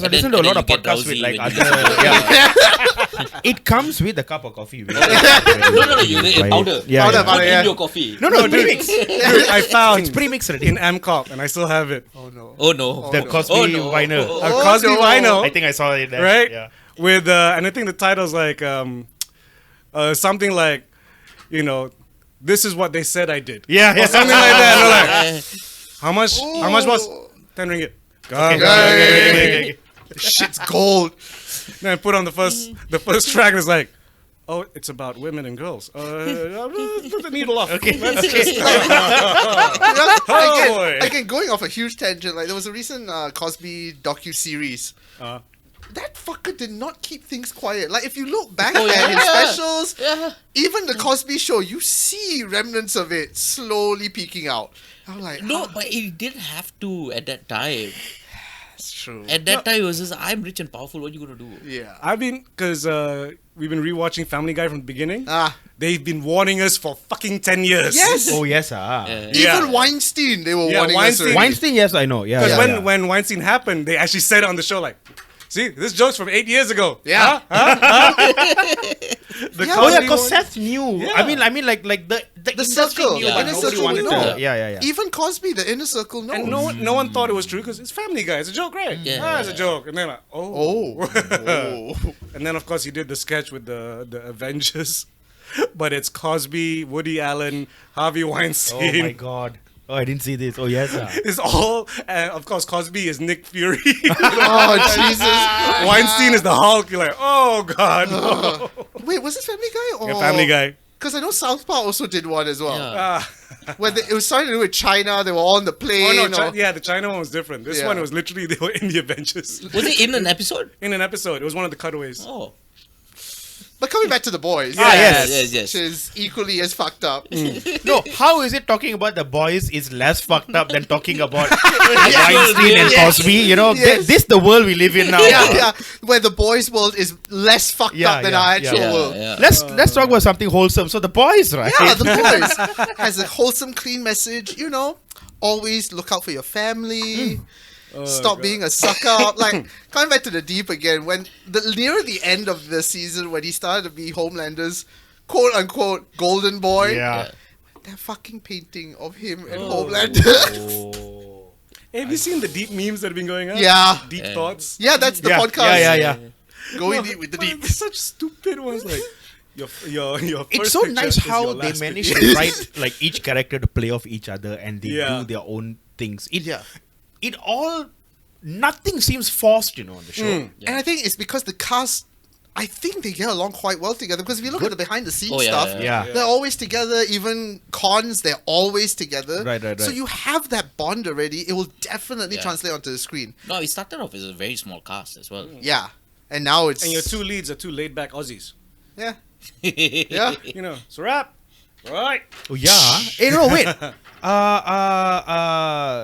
And listen then- to a lot and of then you get podcasts with drowsy like when other. you Yeah. It comes with a cup of coffee. No, you By- powder. Yeah, Powder, yeah. powder, Put yeah. in your coffee. No, No, dude. premix. Dude, I found It's premix ready. in MCOP and I still have it. Oh no. Oh no. The Cosby Oh, no. vinyl. Oh, A Cosby no. vinyl. I think I saw it there. Right? Yeah. With and I think the title's like something like, you know, this is what they said I did. Yeah, yeah. Or something like that. And they're like, Uh, how much? How much was? 10 ringgit. Okay. Shit's gold. Then I put on the first track and it's like, oh, it's about women and girls. Put the needle off. Okay. Let's just, boy. Again, going off a huge tangent, like there was a recent Cosby docu-series. That fucker did not keep things quiet. Like if you look back Oh, at yeah. his specials, yeah. even the Cosby Show, you see remnants of it slowly peeking out. I'm like, No, but he didn't have to at that time. that's true. At that time, it was just, I'm rich and powerful. What are you going to do? Yeah. I've been, because we've been rewatching Family Guy from the beginning. They've been warning us for fucking 10 years. Yes. Oh yes, Even Yeah. Weinstein, they were Yeah, warning us. Weinstein- already. Weinstein, yes, I know. Yeah. Because yeah, when Weinstein happened, they actually said it on the show, like, see, this joke's from 8 years ago. Yeah. The Yeah. Oh yeah, Cosby because one- Seth knew. Yeah. I mean, like the industry circle. knew, Yeah. but Inner nobody circle wanted knew. to. Yeah. Even Cosby, the inner circle, knows. And no one thought it was true because it's Family Guy. It's a joke, right? Yeah. It's a joke. And then like, Oh. And then of course he did the sketch with the Avengers, but it's Cosby, Woody Allen, Harvey Oh Weinstein. my god. Oh, I didn't see this. Oh yes. It's all, of course, Cosby is Nick Fury. Oh, Jesus. Weinstein is the Hulk. You're like, oh god, no. Wait, was this Family Guy? Or... Yeah, Family Guy. Because I know South Park also did one as well. Yeah. Where it was something to do with China. They were all on the Oh plane. no, or... yeah, the China one was different. This Yeah. one was literally they were in the Avengers. Was it in an episode? In an episode, it was one of the cutaways. Oh. But coming back to the boys. yes. Which is equally as fucked up. No, how is it talking about the boys is less fucked up than talking about Weinstein and Yes. Cosby? You know, Yes. this the world we live in now. Yeah. Where the boys' world is less fucked Yeah, up than yeah, our actual yeah. world. Yeah. Let's talk about something wholesome. So the boys, right? Yeah, the boys has a wholesome, clean message. You know, always look out for your family. Stop being a sucker. Like coming back to the deep again. When near the end of the season, when he started to be Homelander's quote unquote golden boy, Yeah. that fucking painting of him and Homelander. Hey, have you seen the deep memes that have been going on? Yeah. Deep Yeah. thoughts. Yeah, that's the Yeah, podcast. yeah. Going deep with the But deep. it's such stupid ones like your It's first so picture nice is how your they last manage picture. to write like each character to play off each other and they Yeah. do their own things. Yeah. It all nothing seems forced, on the show. And I think it's because the cast, I think they get along quite well together. Because if you look at the behind the scenes Oh, yeah, stuff, yeah, yeah. they're always together. Even cons, they're always together. Right. So you have that bond already. It will definitely Yeah. translate onto the screen. No, it started off as a very small cast as well. Yeah. And now it's And your two leads are two laid back Aussies. yeah. Yeah. You know, it's a wrap. Right. Oh yeah. Hey, no, wait.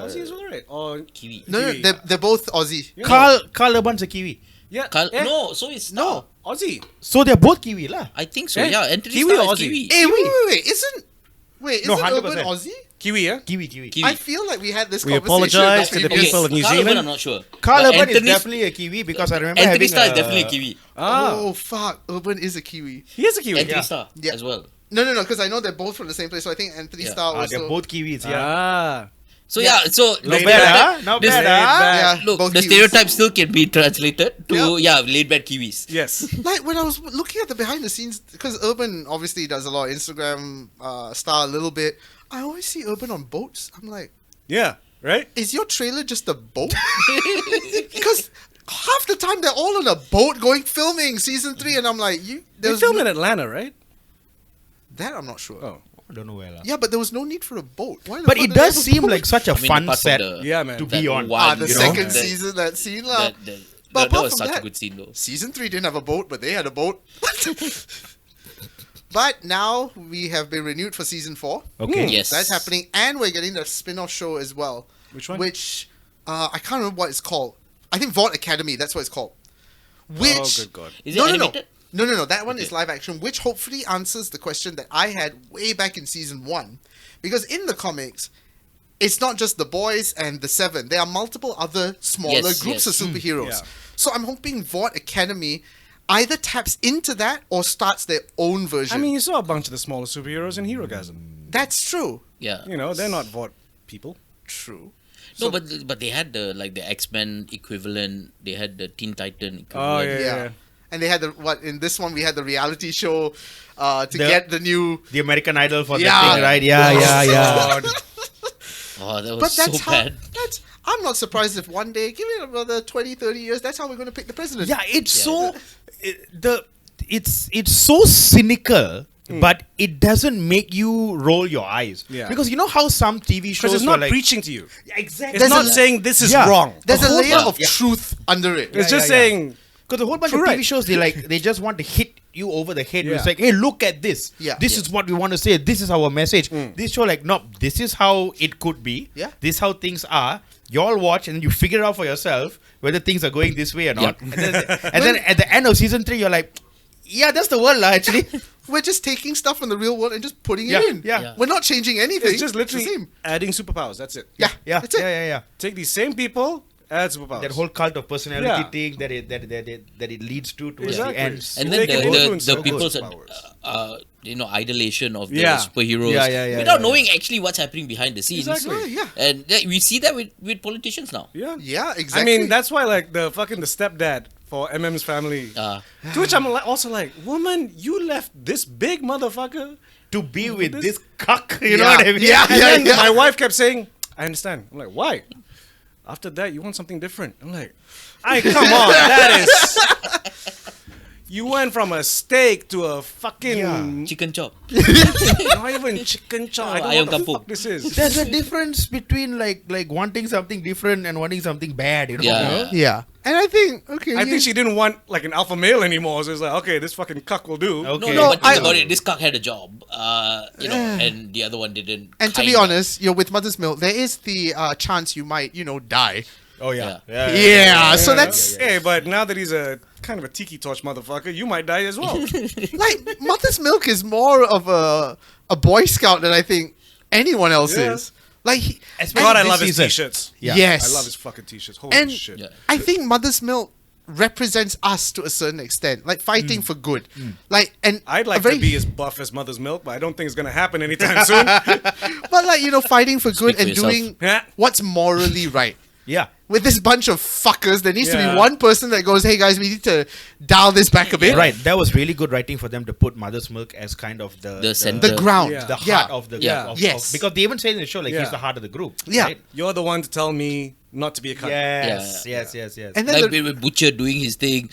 Aussies alright. Or Kiwi. No, Kiwi. they're both Aussie. Yeah. Carl Urban's a Kiwi. Yeah. No, so it's No. Aussie. So they're both Kiwi lah. I think so. Eh? Yeah, Anthony Kiwi Starr or is Aussie? Kiwi. Hey, wait. Isn't No, Urban 100%. Aussie? Kiwi, yeah? Kiwi. Kiwi. I feel like we had this We conversation. apologize about to the previous- people of New Carl Urban, Zealand. I'm not sure. Carl But Urban is Anthony- definitely a Kiwi because I remember Anthony having Starr is definitely a Kiwi. Oh fuck! Urban is a Kiwi. He is a Kiwi. Anthony Yeah. Starr Yeah. as well. No, because I know they're both from the same place. So I think Anthony Yeah. Starr also. They're both Kiwis. Yeah. Ah. So yeah, so Not Laid bad, back. huh? Not This- bad, Laid huh? back. Yeah, Look, both the Kiwis. stereotype still can be translated to laid back Kiwis. Yes. Like when I was looking at the behind the scenes, because Urban obviously does a lot of Instagram star a little bit. I always see Urban on boats. I'm like, Yeah. Right? is your trailer just a boat? Because half the time they're all on a boat going filming season 3, and I'm like, They there's film in Atlanta, right? that I'm not sure. Oh. I don't know where lah. Yeah, but there was no need for a boat. Why the But fuck it did they does have a seem boat? like such a I mean, fun apart from set the- Yeah, man. to that be on. one, the you know, second that- season, that scene lah. That But that apart was from such a that- good scene though. Season 3 didn't have a boat, but they had a boat. But now we have been renewed for season 4. Okay. Yes. That's happening, and we're getting the spin-off show as well. Which one? Which I can't remember what it's called. I think Vought Academy. That's what it's called. Which Oh, good God. Is it no, animated? no. That one is Okay. live action, which hopefully answers the question that I had way back in season 1, because in the comics, it's not just the boys and the 7. There are multiple other smaller Yes, groups yes. of superheroes. Yeah. So I'm hoping Vought Academy either taps into that or starts their own version. I mean, you saw a bunch of the smaller superheroes in Herogasm. that's true. Yeah. You know, they're not Vought people. True. No, but they had the X-Men equivalent. They had the Teen Titan Oh, equivalent. yeah. And they had in this one we had the reality show to The- get the new. The American Idol for Yeah. that thing, right? Yeah. Oh, that was But so that's how. bad. I'm not surprised if one day, give it another 20, 30 years, that's how we're going to pick the president. Yeah, it's Yeah. so it's so cynical, but it doesn't make you roll your eyes. Yeah. Because you know how some TV shows Because it's were not like preaching to you. Yeah, exactly. It's not a- saying this is Yeah. wrong. There's a whole layer bunch- of yeah. truth under it. It's just yeah. saying, Because a whole bunch Correct. of TV shows, they just want to hit you over the head. Yeah. It's like, hey, look at this. Yeah. This is what we want to say. This is our message. This show, like, no, this is how it could be. Yeah. This is how things are. You all watch and then you figure out for yourself whether things are going this way or not. Yeah. And then at the end of season 3, you're like, yeah, that's the world, lah, actually. We're just taking stuff from the real world and just putting Yeah, it in. yeah. Yeah. We're not changing anything. it's just literally the same. adding superpowers. That's it. Yeah, Yeah, that's it. yeah. Take these same people, add superpowers. That whole cult of personality Yeah. thing that it leads to towards Exactly. the end. And They then can influence the those people's powers. idolation of the Yeah. superheroes Yeah, without yeah. knowing actually what's happening behind the scenes. Exactly. Yeah. And we see that with politicians now. Yeah. Yeah, exactly. I mean, that's why, like, the stepdad for MM's family. Uh, To which I'm also like, woman, you left this big motherfucker. To be with This- this cuck, you know Yeah. what I mean? Yeah. And then my wife kept saying, I understand. I'm like, why? After that, you want something different. I'm like, come on, that is. You went from a steak to a fucking. Yeah. chicken chop. Not even chicken chop. I don't know Ayam what the kampung. fuck this is. There's a difference between like wanting something different and wanting something bad, you know? Yeah. yeah. And I think, okay. I think she didn't want like an alpha male anymore. So it's like, okay, this fucking cuck will do. Okay. No, but think I- about it. This cuck had a job, and the other one didn't. And to be kinda. honest, with Mother's Milk, there is the chance you might, die. Oh yeah. Yeah, so that's Hey, but now that he's a kind of a tiki torch motherfucker, you might die as well. like Mother's Milk is more of a Boy Scout than I think anyone else Yeah. is. Like, God, I this love his season. t-shirts. Yeah. yes, I love his fucking t-shirts. Holy and shit. Yeah. I think Mother's Milk represents us to a certain extent, like fighting for good. Like, and I'd a like very- to be as buff as Mother's Milk, but I don't think it's gonna happen anytime soon. but like fighting for good Speak for and yourself. doing Yeah. what's morally right. Yeah. with this bunch of fuckers, there needs to Yeah. be one person that goes, "Hey guys, we need to dial this back a bit." Right, that was really good writing for them to put Mother's Milk as kind of The center. The ground. Yeah. the Yeah. heart of the Yeah. Yes. because they even say in the show like Yeah. he's the heart of the group. Yeah. right? You're the one to tell me not to be a cunt. Yes, Yeah. yes. And then Like the- with Butcher doing his thing,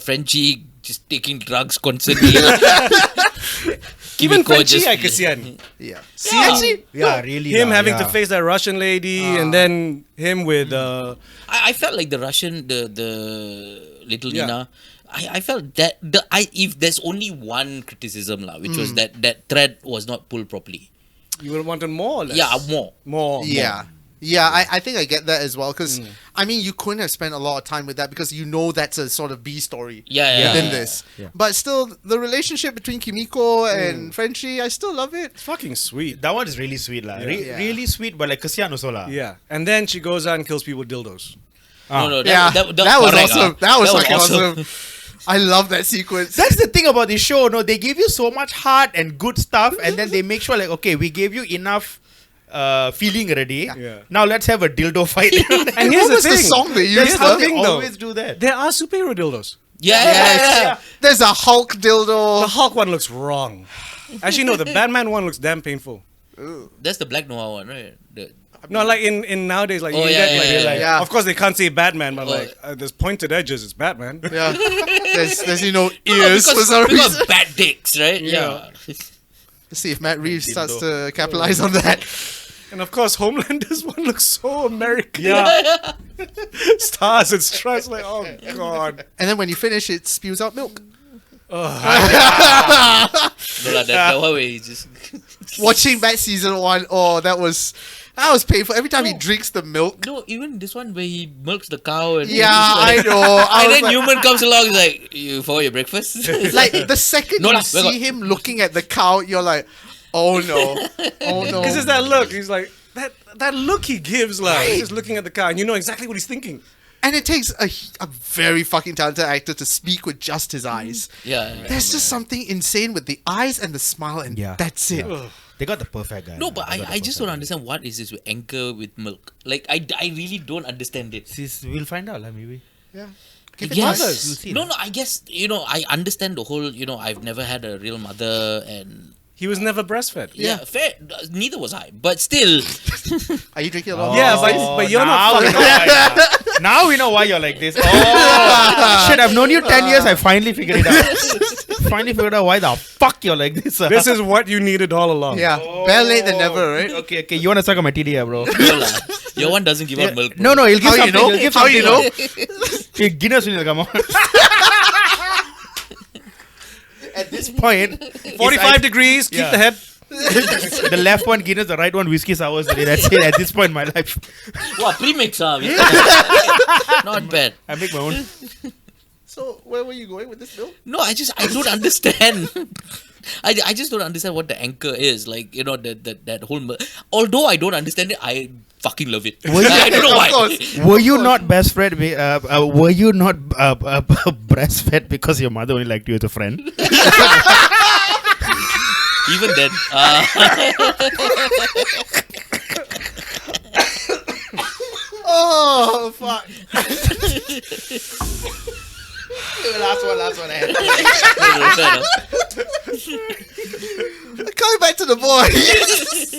Frenchie just taking drugs constantly. Even Kimiko Frenchie, just- I kasihan. yeah. See, Yeah, really. him lah, having yeah. to face that Russian lady, and then him with I felt like the Russian, the little Yeah. Nina. I felt that if there's only one criticism lah, which was that thread was not pulled properly. you would have wanted more. Or less? Yeah, more. more. Yeah. Yeah, I think I get that as well because I mean you couldn't have spent a lot of time with that because you know that's a sort of B story Yeah. within this. Yeah. But still, the relationship between Kimiko and Frenchie, I still love it. It's fucking sweet. That one is really sweet, lah. Yeah. Really sweet, but like Kasian also, lah. Yeah, and then she goes out and kills people with dildos. No, Yeah, that was correct, awesome. That was fucking awesome. awesome. I love that sequence. That's the thing about this show. No, they give you so much heart and good stuff, and then they make sure like, okay, we gave you enough feeling already. Yeah. Now let's have a dildo fight. And here's What the was the thing. song they Here's used? the though? thing, they though. always do that. There are superhero dildos. Yes. There's a Hulk The dildo. Hulk one looks wrong. Actually, no, the Batman one looks damn painful. That's the Black Noir one, right? No, like in nowadays, like Oh, you yeah, get like, yeah, like- yeah. of course they can't say Batman, but Oh. like there's pointed edges. It's Batman. Yeah. There's ears for some because reason. bad dicks, right? Yeah. Let's see if Matt Reeves starts to capitalize on that. And of course, Homelander's one looks so American. Yeah. Stars and stripes, like oh god. And then when you finish, it spews out milk. No, like that one where he just Watching that season 1, oh, that was painful. Every time he drinks the milk. no, even this one where he milks the cow and Yeah, it's I know. I and was then like, Newman comes along, he's like, "You for your breakfast?" like the second No, you lah, where see him looking at the cow, you're like, oh no, oh no. Because it's that look. He's like that look he gives, like he's just looking at the car, and you know exactly what he's thinking. And it takes a very fucking talented actor to speak with just his eyes. yeah. There's just something insane with the eyes and the smile, and Yeah. that's it. They got the perfect guy. No, but They got the I just perfect don't guy. understand what is this with anchor with milk. Like I really don't understand it. We'll find out, lah, maybe. Yeah. Give it time. Yes. We'll see. No, I guess I understand the whole. I've never had a real mother, and He was never breastfed. yeah, fair. Neither was I, but still. Are you drinking a lot? Yeah, but you're now not we fucking. know why, now we know why you're like this. Oh, shit, I've known you 10 years. I finally figured it out. Finally figured out why the fuck you're like this. This is what you needed all along. Yeah. Better late than never, right? Okay. You want to suck on my TDA, bro? No lah. Your one doesn't give out milk. No, he'll give How you something. know? He'll give How you know? Hey, Guinness will come on. At this point, 45 degrees. Keep Yeah. the head. the left one Guinness, the right one whiskey sours. That's it. At this point in my life, Wow, premix Not bad. I make my own. So, where were you going with this milk? No, I don't understand. I just don't understand what the anchor is. Like, that whole. Although I don't understand it, I fucking love it. I don't know Of why. course. Were you not best friend? Were you not breastfed because your mother only liked you as a friend? Even then. Oh, fuck. last one. Coming back to the boys.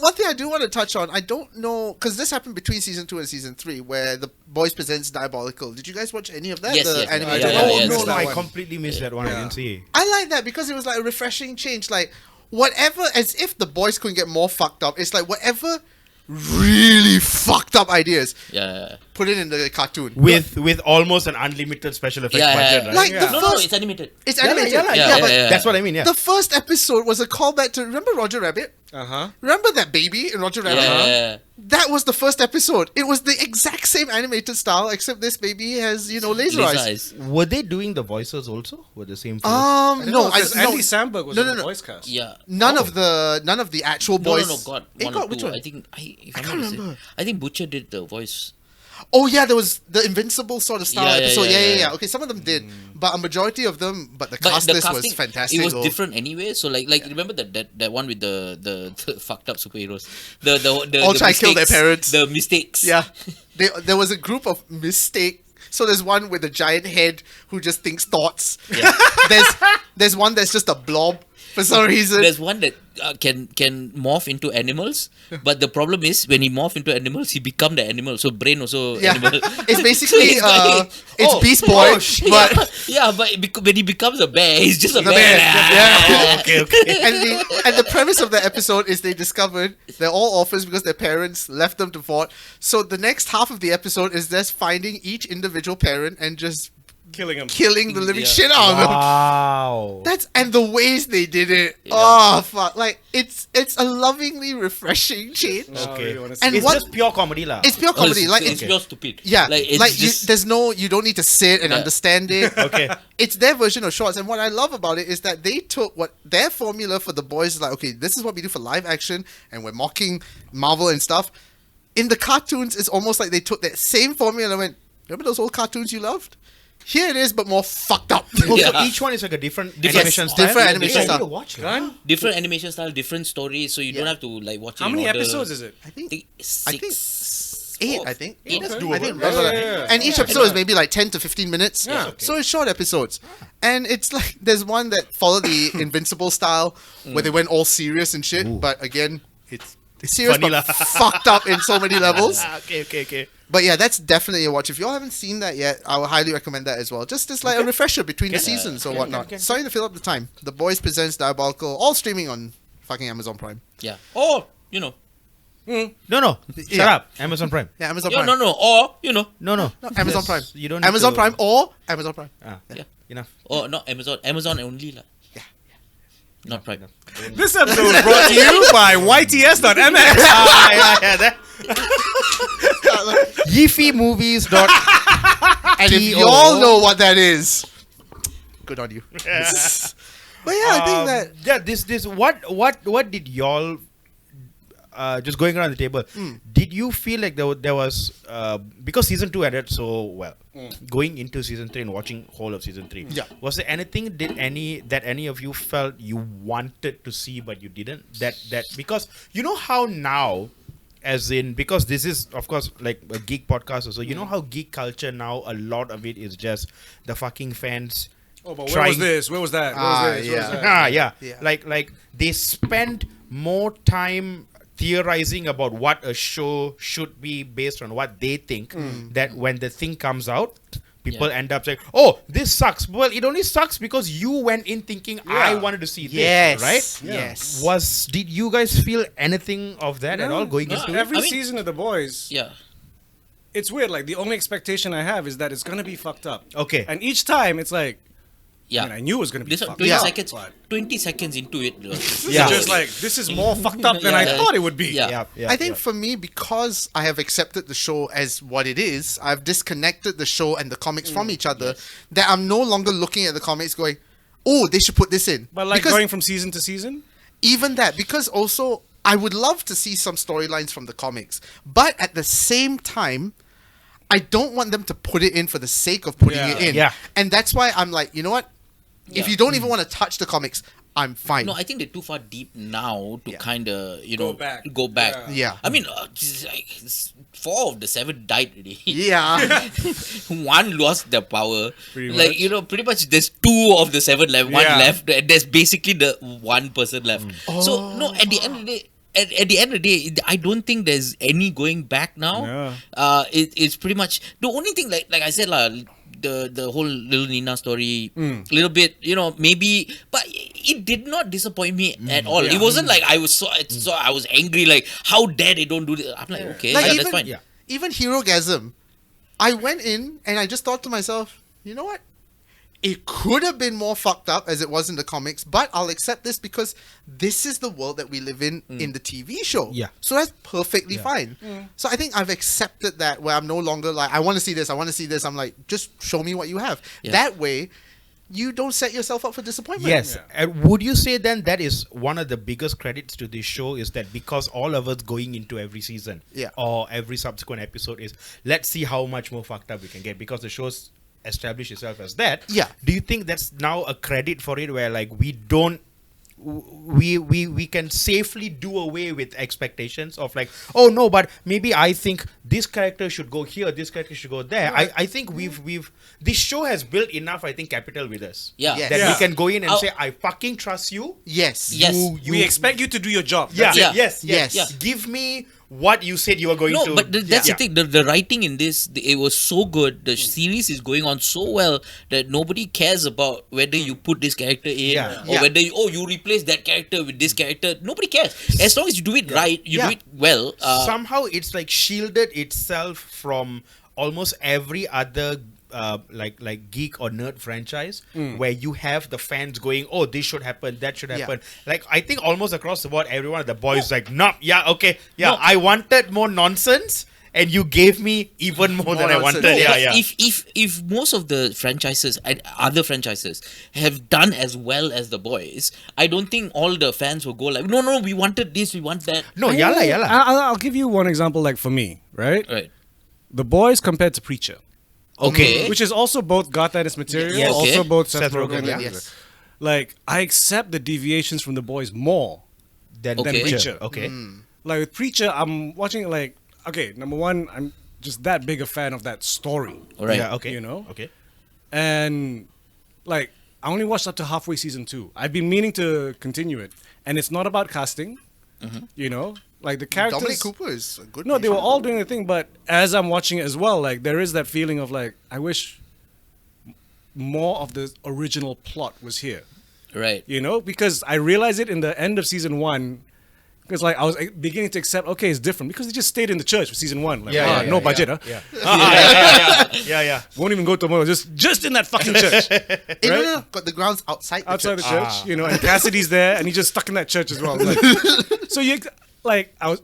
One thing I do want to touch on, I don't know, because this happened between season 2 and season 3, where the boys presents Diabolical. Did you guys watch any of that? Yes, the yes. animated Yeah, one? yeah, no, yes. I one. completely missed that one. I didn't see. I like that because it was like a refreshing change. Like, whatever, as if the boys couldn't get more fucked up. It's like whatever really fucked up ideas, Yeah. put it in the cartoon. With almost an unlimited special effects Yeah, budget, yeah. right? Like Yeah. the No, first, it's animated. it's animated. Yeah, but That's what I mean. Yeah. the first episode was a callback to, remember Roger Rabbit? Uh-huh. Remember that baby in Roger Rabbit? Yeah. That was the first episode. It was the exact same animated style, except this baby has, laser eyes. Were they doing the voices also? Were the same? No, because Andy Samberg was No, in no, the no. voice cast. Yeah. None of the actual No, boys. God. It One got or which two. one? I think, if I I'm can't not mistaken, remember. I think Butcher did the voice. Oh yeah, there was the Invincible sort of style Yeah, yeah, episode. yeah, yeah. Okay, some of them did, but a majority of them. But the But cast the list casting, was fantastic. it was though. different anyway. So like remember that one with the fucked up superheroes. The All the try to kill their mistakes, parents. The mistakes. Yeah, there was a group of mistake. So there's one with a giant head who just thinks thoughts. Yeah. There's one that's just a blob for some reason. There's one that can morph into animals, but the problem is when he morph into animals, he become the animal. So brain also Yeah, animal. it's basically So like, it's oh, Beast Boy, but yeah, but when he becomes a bear, he's just a the bear. bear. Yeah. Okay. and the premise of the episode is they discovered they're all orphans because their parents left them to fort. So the next half of the episode is just finding each individual parent and just Killing him. killing the living Yeah. shit out of them. Wow. That's and the ways they did it. Yeah. Oh fuck! Like it's a lovingly refreshing change. Okay. And It's what- just pure comedy lah. It's pure Oh, comedy. Like it's it's pure stupid. yeah, like it's like just there's no you don't need to sit and Yeah. understand it. Okay. It's their version of shorts, and what I love about it is that they took what their formula for the boys is like. Okay, this is what we do for live action, and we're mocking Marvel and stuff. In the cartoons, it's almost like they took that same formula and went, "Remember those old cartoons you loved? Here it is, but more fucked up." Oh, Yeah. so each one is like a different Different- animation style. different Yeah, animation I need style. to watch it. Gun? different animation style, different stories, so you don't Yeah. have to like watch it. How in many order. episodes is it? I think Six. I think 8. I think Eight. That's I doable. think Yeah, remember yeah, that. yeah. And each episode is maybe like 10 to 15 minutes. Yeah. So it's short episodes. And it's like there's one that followed the Invincible style where they went all serious and shit. But again, it's serious funny but lah. fucked up in so many levels. Okay. But yeah, that's definitely a watch. If you all haven't seen that yet, I would highly recommend that as well. Just as like a refresher between the seasons or whatnot. okay. Sorry to fill up the time. The Boys presents Diabolical, all streaming on fucking Amazon Prime. Yeah. Or you know. No. Shut Yeah. up. Amazon Prime. Yeah, Amazon Yeah, Prime. no. Or you know. No. No, Amazon Yes, Prime. You don't. need Amazon to- Prime or Amazon Prime. Ah, Yeah. enough. Or not Amazon. Amazon only lah. Yeah. Not Prime. This episode was brought to you by YTS.mx. Yeah. That. YiFiMovies. And if you all know what that is, good on you. But yeah, I think that Yeah, this what did y'all just going around the table? Did you feel like there was because season 2 ended so well, going into season 3 and watching whole of season 3? Yeah. Was there anything that any of you felt you wanted to see but you didn't? That because you know how now. As in, because this is, of course, like a geek podcast, so you know how geek culture now, a lot of it is just the fucking fans. Oh, but where trying- was this? Where was that? Where was this? Where was yeah. that? Yeah. Yeah. Like they spend more time theorizing about what a show should be based on what they think, that when the thing comes out, people Yeah. end up saying, "Oh, this sucks." Well, it only sucks because you went in thinking I wanted to see yes, this, right? yes. Did you guys feel anything of that at all going no, into it? Every I mean- season of The Boys, Yeah. it's weird. Like, the only expectation I have is that it's going to be fucked up. Okay. And each time, it's like, Yeah. I mean, I knew it was going to be This fucked 20 Yeah. seconds. but 20 seconds into it. Yeah. it's just like, this is more fucked up than I Yeah. thought it would be. Yeah. I think for me, because I have accepted the show as what it is, I've disconnected the show and the comics from each other, that I'm no longer looking at the comics going, oh, they should put this in. But like because going from season to season? even that, because also I would love to see some storylines from the comics, but at the same time, I don't want them to put it in for the sake of putting Yeah. it in. Yeah. And that's why I'm like, you know what? If Yeah. you don't even want to touch the comics, I'm fine. No, I think they're too far deep now to Yeah. kind of, Go back. Go back. Yeah. I mean, like, 4 of the 7 died already. Yeah. One lost their power. Pretty like, much. you know, pretty much there's 2 of the 7 left, one Yeah. left, and there's basically the one person left. So, no, at the end of the day, at the end of the day, I don't think there's any going back now. Yeah. It's pretty much the only thing, like I said, the whole little Nina story, little bit, you know, maybe, but it did not disappoint me at all. It wasn't like I was I was angry, like how dare they don't do this. I'm like, okay, Like yeah, even, that's fine. Yeah. even Herogasm, I went in and I just thought to myself, you know what? It could have been more fucked up as it was in the comics, but I'll accept this because this is the world that we live in the TV show. Yeah. So that's perfectly fine. So I think I've accepted that where I'm no longer like, I want to see this, I want to see this. I'm like, just show me what you have. Yeah. That way, you don't set yourself up for disappointment. Yes. And would you say then that is one of the biggest credits to this show is that because all of us going into every season Yeah. or every subsequent episode is let's see how much more fucked up we can get because the show's established itself as that. Yeah. Do you think that's now a credit for it where like we don't we can safely do away with expectations of like, oh no, but maybe I think this character should go here, this character should go there. I think we've this show has built enough, I think, capital with us. Yeah. Yes. That Yeah. we can go in and I'll- say, I fucking trust you. Yes. Yes. We expect you to do your job. Yeah. That's it. Yeah. Yes. Yes. Yes. Give me what you said you were going to. No, but that's Yeah. the thing. The writing in this, it was so good. The series is going on so well that nobody cares about whether you put this character in Yeah. or Yeah. whether you replace that character with this character. Nobody cares. As long as you do it right, you Yeah. do it well. Somehow it's like shielded itself from almost every other like geek or nerd franchise where you have the fans going, oh, this should happen, that should Yeah. happen. Like I think almost across the board, everyone of the boys like, nah, yeah, okay, yeah, No. I wanted more nonsense, and you gave me even more than I nonsense. wanted. No, Yeah, But yeah. if most of the franchises and other franchises have done as well as the boys, I don't think all the fans will go like, no, we wanted this, we want that. No, yalla. I'll give you one example, like for me, right? Right. The Boys compared to Preacher, Okay. which is also both Garth Ennis material, Yes. also Okay. both Seth Seth Rogen. Rogen, and- yes. Like I accept the deviations from the Boys more. Then Okay. Preacher. Okay. Like with Preacher, I'm watching it like, okay, number one, I'm just that big a fan of that story, All right. Yeah. Okay. You know? Okay. and like I only watched up to halfway season 2. I've been meaning to continue it, and it's not about casting. You know, like the characters. Dominic Cooper is a good. No, they were patient. all doing the thing, but as I'm watching it as well, like there is that feeling of like I wish more of the original plot was here. Right. You know, because I realized it in the end of season 1. Because like I was beginning to accept, okay, it's different because they just stayed in the church for season 1. Like, no budget, huh? Yeah. Won't even go to more, just in that fucking church, No, got the grounds outside the outside church. the church. You know, and Cassidy's there, and he's just stuck in that church as well. Like, so you like I was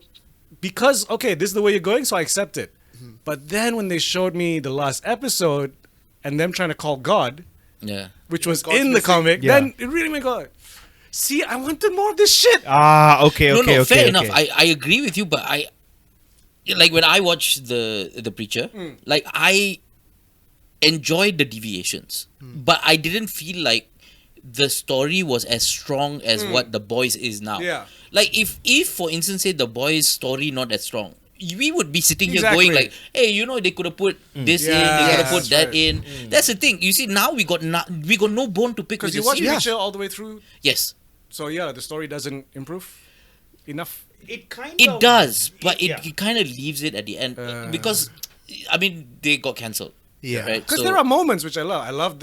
because okay, this is the way you're going, so I accept it. But then when they showed me the last episode and them trying to call God, Yeah. which was God's in the missing. comic, Yeah. then it really made God. See, I wanted more of this shit. Okay. No, fair enough. I agree with you, but I like when I watched the Preacher, like I enjoyed the deviations, but I didn't feel like the story was as strong as what the boys is now. Yeah. Like if for instance say the boys story not as strong, we would be sitting here Exactly. going like, hey, you know, they could have put this in, Yeah, they could have that's put that right. in. That's the thing. You see, now we got no bone to pick with Because you the watch series. Preacher all the way through, Yes, so yeah, the story doesn't improve enough. it does, but yeah. it kind of leaves it at the end because I mean they got cancelled. Yeah. Right. Because So, there are moments which I love. I love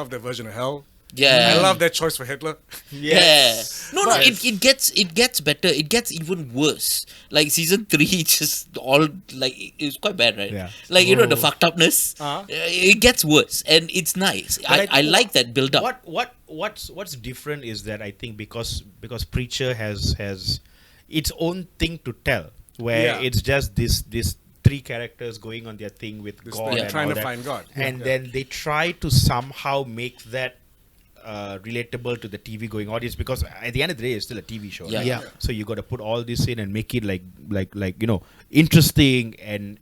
their version of Hell. yeah. I love their choice for Hitler. Yes. No, But- it gets better. It gets even worse. Like season 3, just all like it's quite bad, right? Yeah. Like you know the fucked upness. Uh-huh. It gets worse, and it's nice. But I think like that build up. What's different is that I think because Preacher has its own thing to tell, where Yeah. it's just this 3 characters going on their thing with This God thing, and trying all to that. find God. and Yeah. then they try to somehow make that relatable to the TV going audience because at the end of the day it's still a TV show. Yeah. right? Yeah. So you got to put all this in and make it like you know interesting and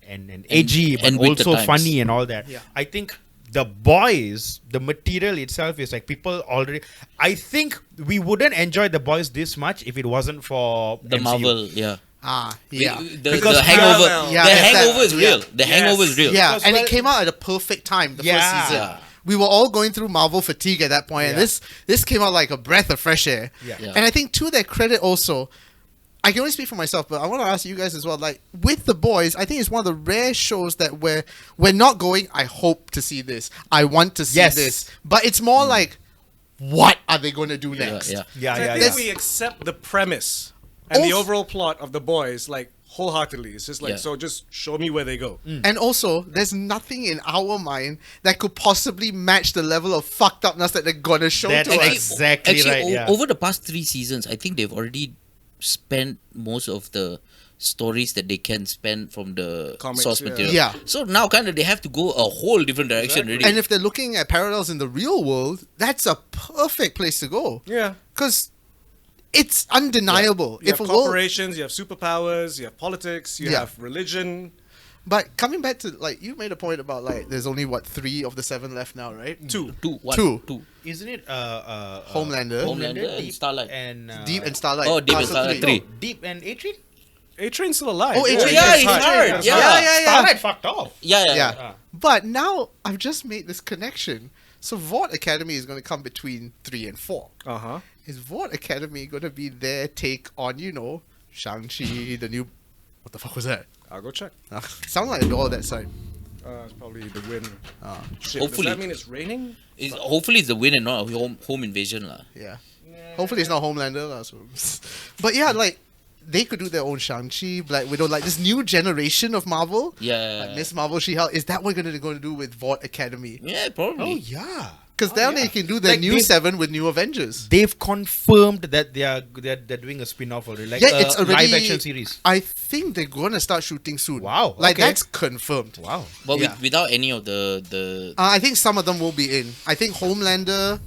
edgy but and with the also times. funny and all that. Yeah. I think the boys, the material itself is like people already. I think we wouldn't enjoy the boys this much if it wasn't for The MCU. Marvel, yeah. Yeah. Because The hangover, parallel. Yeah, the it's that- hangover is real. yeah. The hangover is real. Yeah, Because, and well- it came out at a perfect time, the Yeah. first season. Yeah. We were all going through Marvel fatigue at that point, and Yeah. this came out like a breath of fresh air. Yeah. Yeah. And I think to their credit also, I can only speak for myself, but I want to ask you guys as well. Like with the boys, I think it's one of the rare shows that we're not going, I hope to see this, I want to see Yes. this, but it's more like, what are they going to do Yeah, next? yeah. Yeah, So I yeah, think yeah. we accept the premise and the Also- overall plot of the boys like wholeheartedly. It's just like Yeah. so. Just show me where they go. And also, there's nothing in our mind that could possibly match the level of fucked upness that they're gonna show That's to like- us. Exactly right, yeah. Over the past 3 seasons, I think they've already spent most of the stories that they can spend from the Comics, source yeah. material. Yeah. So now kind of they have to go a whole different direction already. And if they're looking at parallels in the real world, that's a perfect place to go. Yeah. Because it's undeniable. You If have a world, corporations, you have superpowers, you have politics, you Yeah. have religion. but coming back to like you made a point about like there's only what 3 of the 7 left now, right? Two. Two. Isn't it Homelander. Homelander and Deep Starlight. and Deep and Starlight. Oh, Deep and So Starlight, three. Deep and A-Train? A-Train's still alive. Oh, A-Train. yeah, he's hard. hard. That's Yeah. hard. Yeah. Starlight fucked off. Yeah. Yeah. But now I've just made this connection. So Vought Academy is going to come between 3 and 4. Uh-huh. Is Vought Academy going to be their take on, Shang-Chi, the new... What the fuck was that? I'll go check. Sound like a door that side. It's probably the win. Shit, Hopefully. Does that mean it's raining? Hopefully it's the win and not a home invasion lah. Yeah. Hopefully it's not Homelander. Lah, so. But yeah, like, they could do their own Shang-Chi, Black Widow, like this new generation of Marvel. Yeah. Like Miss Marvel, She-Hulk. Is that what they're going to do with Vought Academy? Yeah, probably. Yeah. Because then they can do their Like new they- 7 with New Avengers. They've confirmed that they're doing a spin-off already, like Yeah, it's already live action series. I think they're going to start shooting soon. Wow, Like okay. that's confirmed. Wow. But Yeah. without any of the I think some of them will be in. I think Homelander,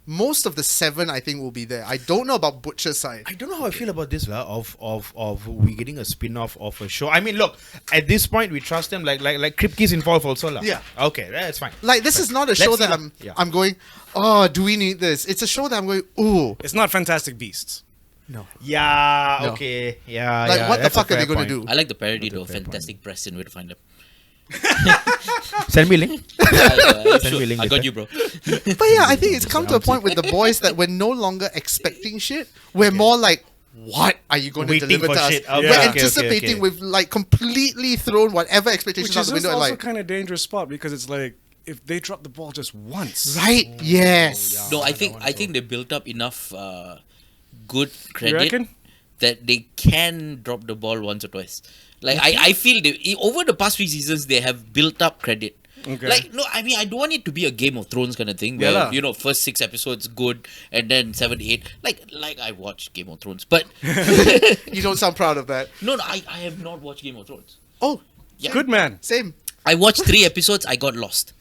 most of the 7 I think will be there. I don't know about Butcher's side. I don't know how I feel about this, of we getting a spin-off of a show. I mean, look, at this point we trust them like Kripke's involved also lah. Yeah. Okay, that's fine. Like this is not a Let's show see that what- I'm going, oh, do we need this? It's a show that I'm going, ooh. It's not Fantastic Beasts. No. Yeah, No. okay. Yeah. Like yeah, what the that's a fuck are they fair going to point. do? I like the parody That's a though. fair Fantastic Preston, where to find them. Send me a link. Send me a link I got later. you, bro. But yeah, I think it's come to a point with the boys that we're no longer expecting shit. We're more like, what are you going to Waiting deliver for to us? shit. Okay, We're okay, anticipating okay. we've like completely thrown whatever expectations Which out is the just window. also Like, kind of dangerous spot because it's like if they drop the ball just once. right? Yes. No, I think they built up enough good You credit reckon? that they can drop the ball once or twice. Like I feel over the past few seasons they have built up credit. Okay. Like no, I mean I don't want it to be a Game of Thrones kind of thing Yeah where lah. first 6 episodes good and then 7 8 like I watched Game of Thrones, but You don't sound proud of that. no, I have not watched Game of Thrones. Oh, Yeah. Good man. same. I watched 3 episodes. I got lost.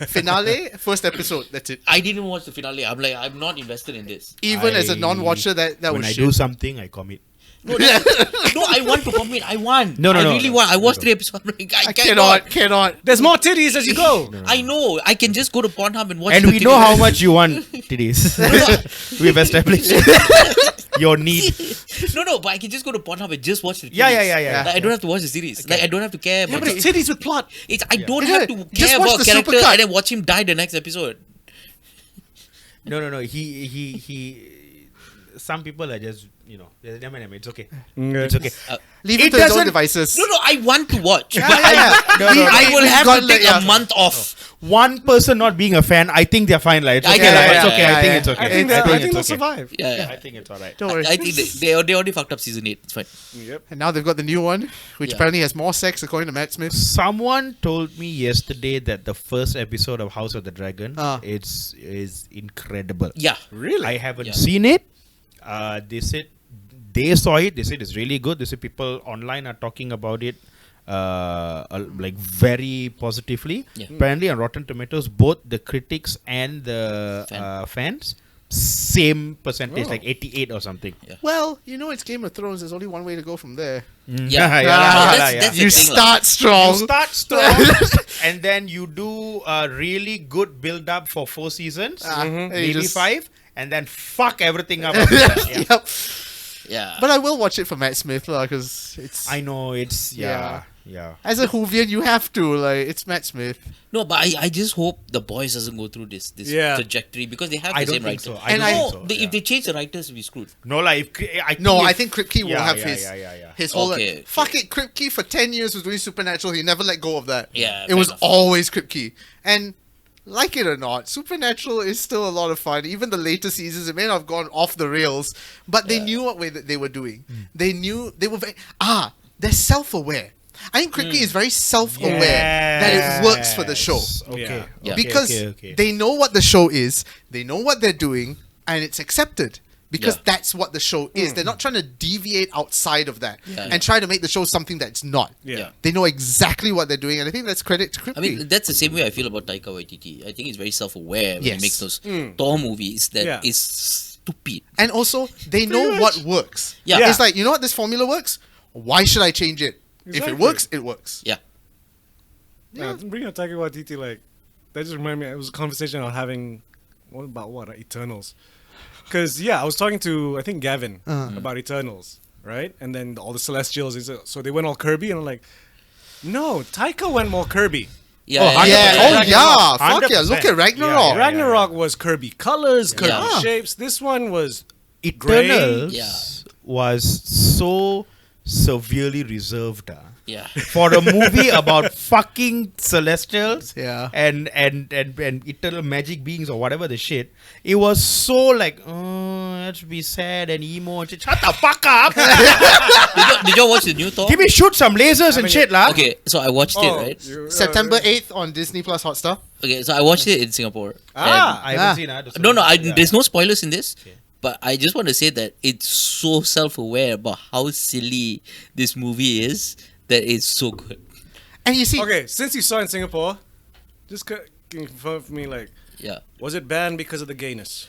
Finale, first episode. That's it. I didn't watch the finale. I'm like I'm not invested in this. Even as a non-watcher, that When was I shit. do something, I commit. No, I want to commit. I want. No, I no, really no. want. I watched 3 episodes. I'm like, I Cannot. There's more titties as you go. I know. I can just go to Pornhub and watch. And the we know titties. how much you want titties. We've established your need. No, but I can just go to Pornhub and just watch the titties. Yeah. Like, I don't have to watch the series. Like I don't have to care Yeah, about but it's titties with plot. it. I don't Yeah, have to just care watch about the character supercut. and then watch him die the next episode. No. He. Some people are just, never mind. It's okay. Okay. It's okay. Leave It it to his own doesn't- devices. No, I want to watch. But yeah. No, I will we have got to take like- a month off. One person not being a fan, I think they're fine. Like, it's I okay. get lah, it, it's yeah, okay. yeah, I think yeah. it's okay. I think they'll it's okay. survive. Yeah. I think it's alright. Don't worry. I think they already fucked up season 8. It's fine. Yep. And now they've got the new one, which Yeah. apparently has more sex, according to Matt Smith. Someone told me yesterday that the first episode of House of the Dragon is incredible. Yeah. Really? I haven't Yeah. seen it. They said they saw it. They said it's really good. They said people online are talking about it, like very positively. Yeah. Apparently, on Rotten Tomatoes, both the critics and the fans, same percentage, Oh. like 88 or something. Yeah. Well, it's Game of Thrones. There's only one way to go from there. Yeah. yeah. That's You the thing, start strong. You start strong, and then you do a really good build up for 4 seasons, and you maybe just- 5, and then fuck everything up. After that. Yeah. Yep. Yeah. But I will watch it for Matt Smith, because it's... I know it's Yeah. yeah. As a Whovian, you have to. Like, it's Matt Smith. No, but I just hope the boys doesn't go through this Yeah. trajectory because they have I the don't same think writer. so. I And don't I- think No, so. if they change the writers, we're screwed. No, like I think Kripke will Yeah, have yeah, his yeah. his whole... Okay. Fuck it, Kripke for 10 years was doing Supernatural. He never let go of that. Yeah, It fair was enough. always Kripke. And... like it or not, Supernatural is still a lot of fun. Even the later seasons, it may not have gone off the rails, but they knew what way that they were doing. They knew they were very they're self-aware. I think Kripke is very self-aware that it works for the show Okay. Yeah. Yeah. because okay. they know what the show is, they know what they're doing, and it's accepted. because Yeah. that's what the show is. They're not trying to deviate outside of that Yeah. and try to make the show something that's not. Yeah. They know exactly what they're doing, and I think that's credit to Kripke. I mean, that's the same way I feel about Taika Waititi. I think he's very self-aware when Yes. he makes those Thor movies that Yeah. is stupid. And also, they know what works. Yeah. It's like, you know what, this formula works? Why should I change it? If Exactly. it works, it works. Yeah. Yeah, bringing up Taika Waititi, like that just reminded me. It was a conversation I was having. What about what Eternals? Because I was talking to I think Gavin about Eternals, right? And then all the Celestials. So they went all Kirby, and I'm like, no, Taika went more Kirby. Yeah. Oh, Yeah, 100%. oh yeah, fuck yeah. 100%. Look at Ragnarok. Yeah. Ragnarok was Kirby colors, Kirby Yeah. shapes. This one was Eternals Yeah. was so severely reserved. Yeah. For a movie about fucking celestials Yeah. and eternal magic beings or whatever the shit, it was so like, oh, let's be sad and emo and shit. Shut the fuck up! Did you watch the new Thor? Give me shoot some lasers and shit, lah. Okay, so I watched it, right? September 8th on Disney Plus Hotstar. Okay, so I watched it in Singapore. I haven't seen it. And- no, there's no spoilers in this. But I just want to say that it's so self-aware about how silly this movie is that it's so good. And you see, Okay, since you saw it in Singapore, just can you confirm for me, like, Yeah. was it banned because of the gayness?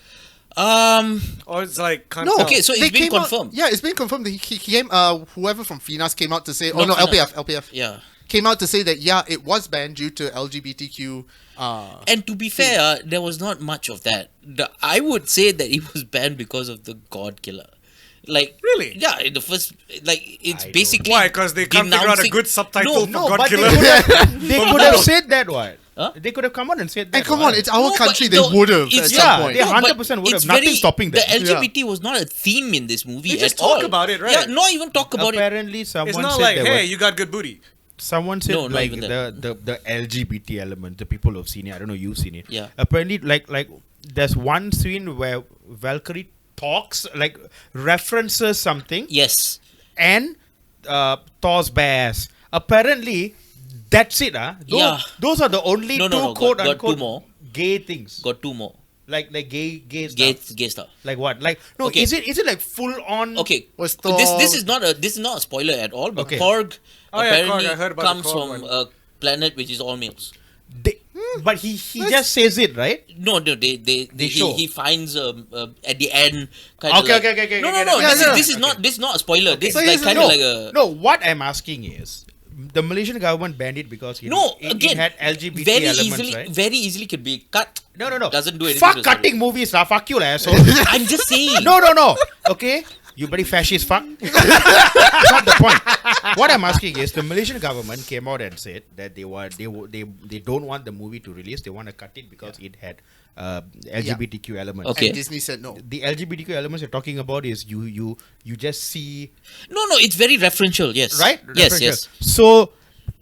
Um. Or it's like, can't no, tell? Okay, so it's they been came out- confirmed. yeah, it's been confirmed that he came. Whoever from FINAS came out to say, Not FINAS. LPF Yeah. came out to say that it was banned due to LGBTQ. And to be fair, there was not much of that. I would say that it was banned because of the God Killer. Like Really? Yeah, in the first, like it's I basically Why? Because they can't figure out a denouncing- good subtitle No, for God but they Killer. could have, they could have said that, what? Huh? They could have come on and said that. And come what? on, it's our No, country. but They no, would have at it's- some yeah, point. they- No, but 100% would have. it's Nothing stopping them. The LGBT was not a theme in this movie They just at talk all. about it, right? Yeah, not even talk about it. Apparently, someone It's not said like, there hey, was- you got good booty. Someone said No, not like even the LGBT element, the people who've seen it. I don't know, you've seen it. Yeah. Apparently, like there's one scene where Valkyrie talks, like references something, Yes. and Thor's bass. Apparently, that's it. Yeah. Those are the only No, two no, no, quote got two unquote more. gay things. Got two more. Like gay stuff. Gay stuff. Like what? Like no, Okay. is it like full on? Okay. Was This Thor- is not a spoiler at all. But Okay. Korg Oh, yeah, apparently Korg, I heard about the comes Korg from one. a planet which is all males. But he just says it, right? No, they show. he finds at the end kind of Okay, like, okay. No, Yeah, yeah. this is not a spoiler. This So is like here's- kind no, of like a no. What I'm asking is, the Malaysian government banned it because it again had LGBT very elements, easily right? very easily could be cut. No. Doesn't do anything Fuck to the story. cutting movies, lah. Fuck you, lah, asshole. I'm just saying. No. Okay, you bloody fascist fuck. That's not the point. What I'm asking is, the Malaysian government came out and said that they don't want the movie to release. They want to cut it because it had LGBTQ elements. Okay. And Disney said no. The LGBTQ elements you're talking about is you just see, No, it's very referential. Yes. right? Yes, Referential. yes. So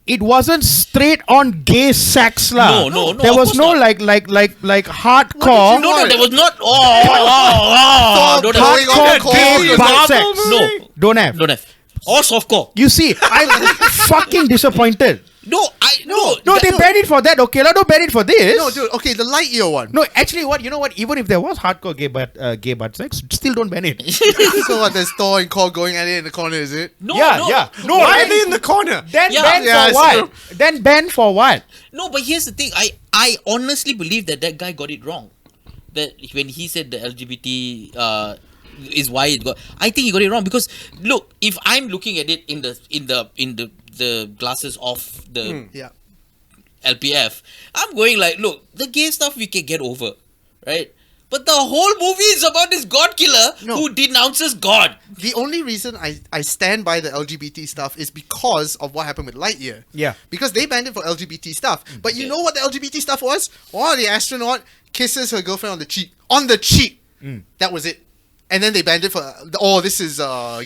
it wasn't straight on gay sex, lah. No, There of was course no not. like hardcore. No, there was not. Thor Don't have. going on Hardcore gay Korg. butt sex. No, Don't have. don't have. Or softcore. You see, I'm fucking disappointed. No, No, they banned it for that. Okay, lah. Don't ban it for this. No, dude. Okay, the Lightyear one. No, actually, you know what? Even if there was hardcore gay butt sex, still don't ban it. So what? There's Thor and Korg going at it in the corner, is it? No, Yeah. No, Why right? are they in the corner? Then Yeah. ban Yeah, for it's what? true. Then ban for what? No, but here's the thing. I honestly believe that guy got it wrong. That when he said the LGBT is why it got. I think he got it wrong because look, if I'm looking at it in the glasses of the Yeah. LPF, I'm going like, look, the gay stuff we can get over, right? But the whole movie is about this God killer who denounces God. The only reason I stand by the LGBT stuff is because of what happened with Lightyear. Yeah. Because they banned it for LGBT stuff. But you know what the LGBT stuff was? Oh, the astronaut kisses her girlfriend on the cheek. On the cheek! That was it. And then they banned it for, this is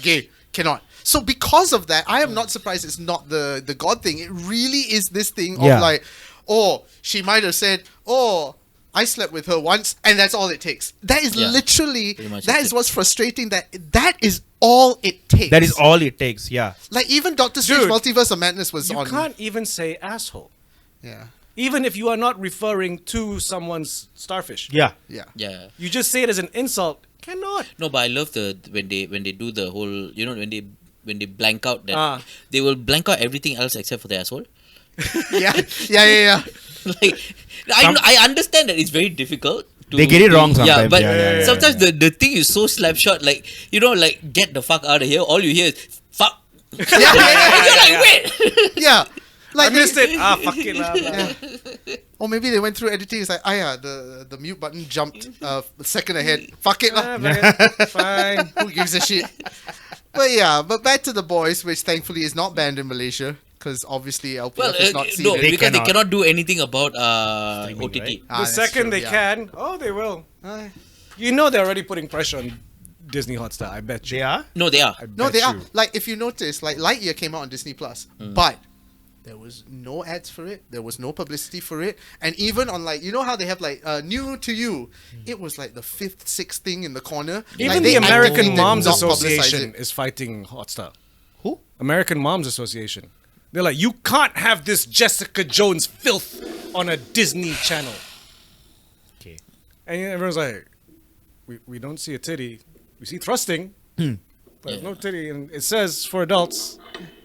gay. Cannot. So because of that, I am not surprised it's not the God thing. It really is this thing of like, she might have said, I slept with her once, and that's all it takes. That is literally, Pretty much that that's is it. what's frustrating, that is all it takes. That is all it takes. Yeah. Like even Doctor Strange Dude, Multiverse of Madness was You on. can't even say asshole. Yeah. Even if you are not referring to someone's starfish. Yeah. Yeah. Yeah. You just say it as an insult Cannot. No, but I love the when they do the whole, when they blank out that they will blank out everything else except for the asshole. Yeah. Like I understand that it's very difficult. They get it wrong sometimes. Yeah, but Yeah. sometimes the thing is so slapshot. Like like get the fuck out of here. All you hear is fuck. Yeah. You're like, wait. Yeah. I Like missed it. Fuck it lah. Or maybe they went through editing. It's like, the mute button jumped a second ahead. Fuck it lah. Fine. Who gives a shit? But back to The Boys, which thankfully is not banned in Malaysia because obviously LPF Well, is not seen. no, it. because they cannot. cannot do anything about OTT. right? The That's second true, they can, they will. They're already putting pressure on Disney Hotstar. I bet you. They are? No, they are. I No, bet they are. you. Like, if you notice, like, Lightyear came out on Disney Plus, but there was no ads for it. There was no publicity for it. And even on, like, you know how they have, like, new to you? It was, like, the fifth, sixth thing in the corner. Even Like, the they American actively did Moms not publicize Association it. is fighting Hotstar. Who? American Moms Association. They're like, you can't have this Jessica Jones filth on a Disney channel. Okay. And everyone's like, we don't see a titty. We see thrusting, but there's no titty. And it says for adults,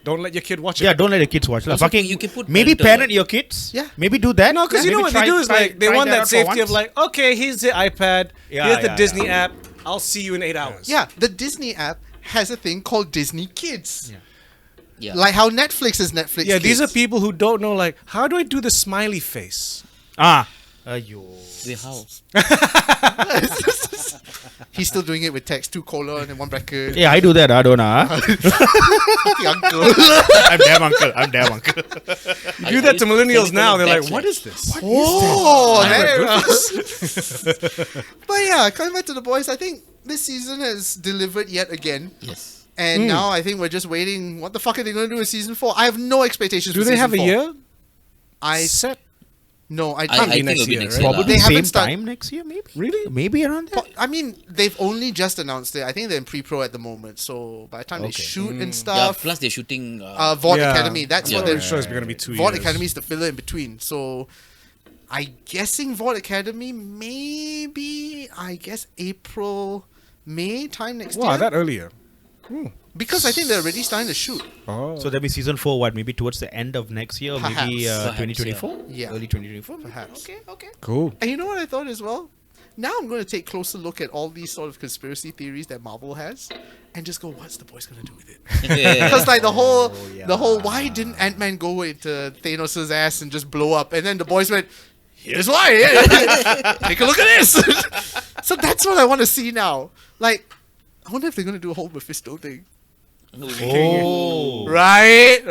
don't let your kid watch it. Yeah, don't let the kids watch. Like, Also, fucking, you can put maybe banter, parent like- your kids. Yeah. Maybe do that. No, because you know Maybe what they do is like they want that out for safety of once. like, okay, here's the iPad, Yeah, here's the yeah, Disney yeah. app. I'll see you in 8 hours. Yeah, the Disney app has a thing called Disney Kids. Yeah. Like how Netflix is Netflix Yeah, these are Kids. people who don't know like, how do I do the smiley face? Ayo. Wait, how? He's still doing it with text, 2 colon and 1 bracket. Yeah, I do that. I don't know. The uncle. I'm damn uncle. You do that to millennials now, they're like, what is this? Oh, I'm there a it is. But yeah, coming back to The Boys, I think this season has delivered yet again. Yes. And now I think we're just waiting. What the fuck are they going to do with season 4? I have no expectations Do for they season have a 4. year? I Set? No, I I can't. think next it'll be year, next right? year. Probably They same haven't started- time next year, maybe. Really? Maybe around there. I mean, they've only just announced it. I think they're in pre-pro at the moment. So by the time they shoot and Yeah, stuff, plus they're shooting. VOD Yeah. Academy. That's Yeah. what I'm they're. sure it's going to be 2 years. VOD Academy is the filler in between. So I guessing VOD Academy maybe April, May time next Wow, year. that earlier. Because I think they're already starting to shoot. Oh. So there'll be season 4, what? Maybe towards the end of next year, or maybe Perhaps. 2024? Yeah. Early 2024? Perhaps. Okay. Cool. And you know what I thought as well? Now I'm going to take a closer look at all these sort of conspiracy theories that Marvel has, and just go, what's the boys going to do with it? Because like the whole why didn't Ant-Man go into Thanos' ass and just blow up? And then the boys went, here's why. Take a look at this. So that's what I want to see now. Like, I wonder if they're going to do a whole Mephisto thing. Oh. Right?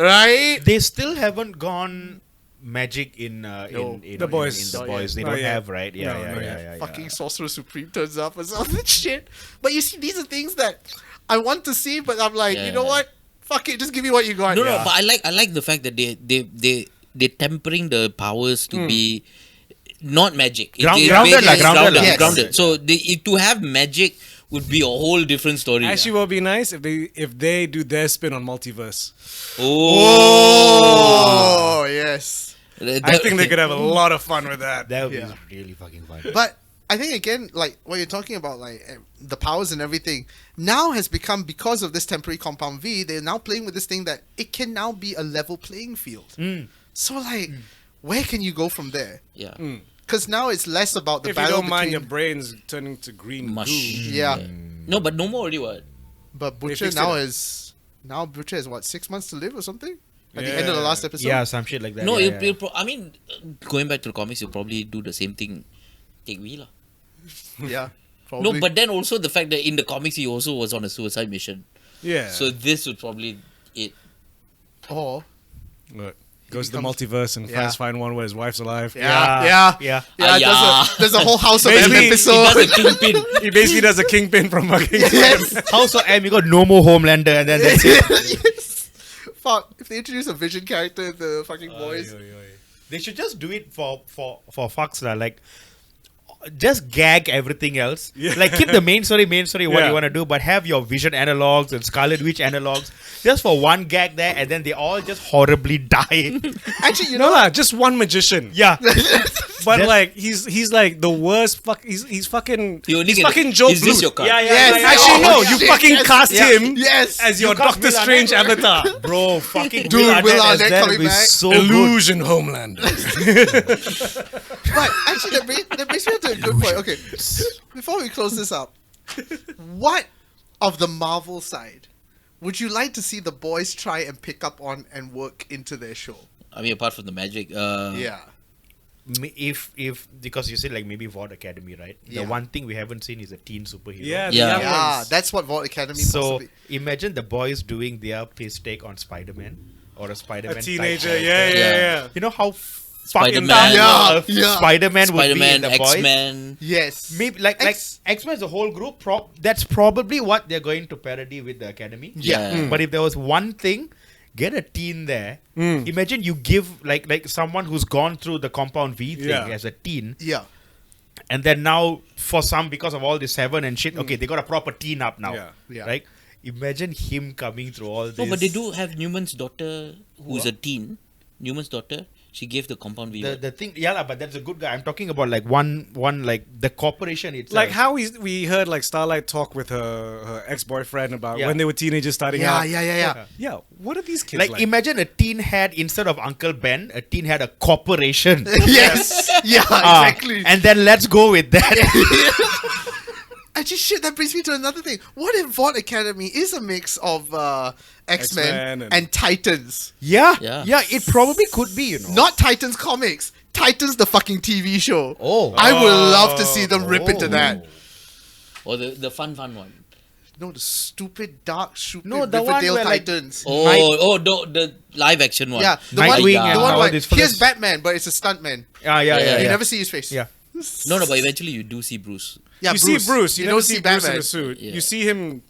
They still haven't gone magic in The Boys. In the boys, they Not don't yet. have, right? Yeah, No, yeah, not yeah, yet. yeah. Fucking Sorcerer Supreme turns up and all that shit. But you see, these are things that I want to see, but I'm like, you know Yeah. what? Fuck it, just give me what you got. No, but I like the fact that they're tempering the powers to be not magic. Grounded, Yes, grounded. Yes. grounded. So to have magic would be a whole different story. Actually, what would be nice if they do their spin on multiverse. Oh, yes. I think they could have a lot of fun with that. That would Yeah. be really fucking fun. But I think again, like what you're talking about, like the powers and everything, now has become, because of this temporary compound V, they're now playing with this thing that it can now be a level playing field. So like, where can you go from there? Yeah. Because now it's less about the If you battle don't mind your between. brains turning to green Mush. goo. Yeah, No, but no more already. What? but Butcher fixed now it. has Butcher has what, 6 months to live or something? At the end of the Yeah. last episode. Yeah, some shit like that. No, yeah, I mean, going back to the comics, you'll probably do the same thing. Take me lah. Yeah. No, Probably. but then also the fact that in the comics he also was on a suicide mission. Yeah. So this would probably it. Or Look, goes to the becomes- multiverse and Yeah. tries to find one where his wife's alive. yeah. There's a whole House of M Basically, He episode. does a kingpin. He basically does a kingpin from fucking. Yes. House of M, you got no more Homelander, and then that's it. Yes. Fuck. If they introduce a Vision character in the fucking boys. They should just do it for fucks lah. Like, just gag everything else. Yeah. Like, keep the main story what Yeah. you want to do, but have your Vision analogs and Scarlet Witch analogs just for one gag there, and then they all just horribly die. Actually, you No know lah, just one magician. Yeah. But That's- like he's like the worst. He's fucking. You only He's get- fucking Joe is this Bluth. your card? Yeah, yeah, Yes, yeah, Actually, yeah. no. Oh, You shit, fucking yes, cast yeah, him yes. as your You cast Doctor Will Strange Arnett. avatar. Bro, fucking Dude, Will Will Arnett as that coming would be back. so good. Illusion Homelander. But actually, that brings me to a good point. Okay, before we close this up, what of the Marvel side would you like to see the boys try and pick up on and work into their show? I mean, apart from the magic, Yeah. If because you said like maybe VOD Academy, right? Yeah. The one thing we haven't seen is a teen superhero. Yeah, the Yeah. young Yeah, ones. that's what Vault Academy So possibly. imagine the boys doing their piss take on Spider-Man or a Spider-Man. A type teenager. character. Yeah, yeah, yeah. You know how Spider-Man. fucking Yeah, yeah. Spider-Man would be in Spider-Man, the boys. X-Men. Yes. Maybe like X-Men is a whole group. That's probably what they're going to parody with the Academy. Yeah. But if there was one thing, get a teen there. Imagine you give like someone who's gone through the Compound V thing Yeah. as a teen, Yeah. and then now for some because of all this Seven and shit, okay, they got a proper teen up now, Yeah. Yeah. right? Imagine him coming through all this. No, but they do have Newman's daughter, who's a teen. Newman's daughter. She gave the compound V. The thing, yeah, lah, but that's a good guy. I'm talking about like one like the corporation itself. Like how we heard like Starlight talk with her ex-boyfriend about Yeah. when they were teenagers starting Yeah, out. yeah. Yeah, what are these kids like like? imagine a teen had instead of Uncle Ben, a teen had a corporation. Yes. Yeah, Ah, exactly. and then let's go with that. Actually, shit, that brings me to another thing. What if Vault Academy is a mix of X-Men X-Men and Titans? Yeah, Yeah. yeah, it probably could be, you know. Not Titans comics. Titans, the fucking TV show. Oh. I would love to see them rip into that. Or the fun one. No, the stupid, dark, stupid No, the one Riverdale where, like- Titans. Oh, the live action one. Yeah, the Nightwing one, and the one all like, these here's fellas. Batman, but it's a stuntman. Yeah, yeah, yeah. You yeah. never see his face. Yeah. No, but eventually you do see Bruce. Yeah, you see Bruce, you don't never see Bruce in Batman. a suit. Yeah. You see him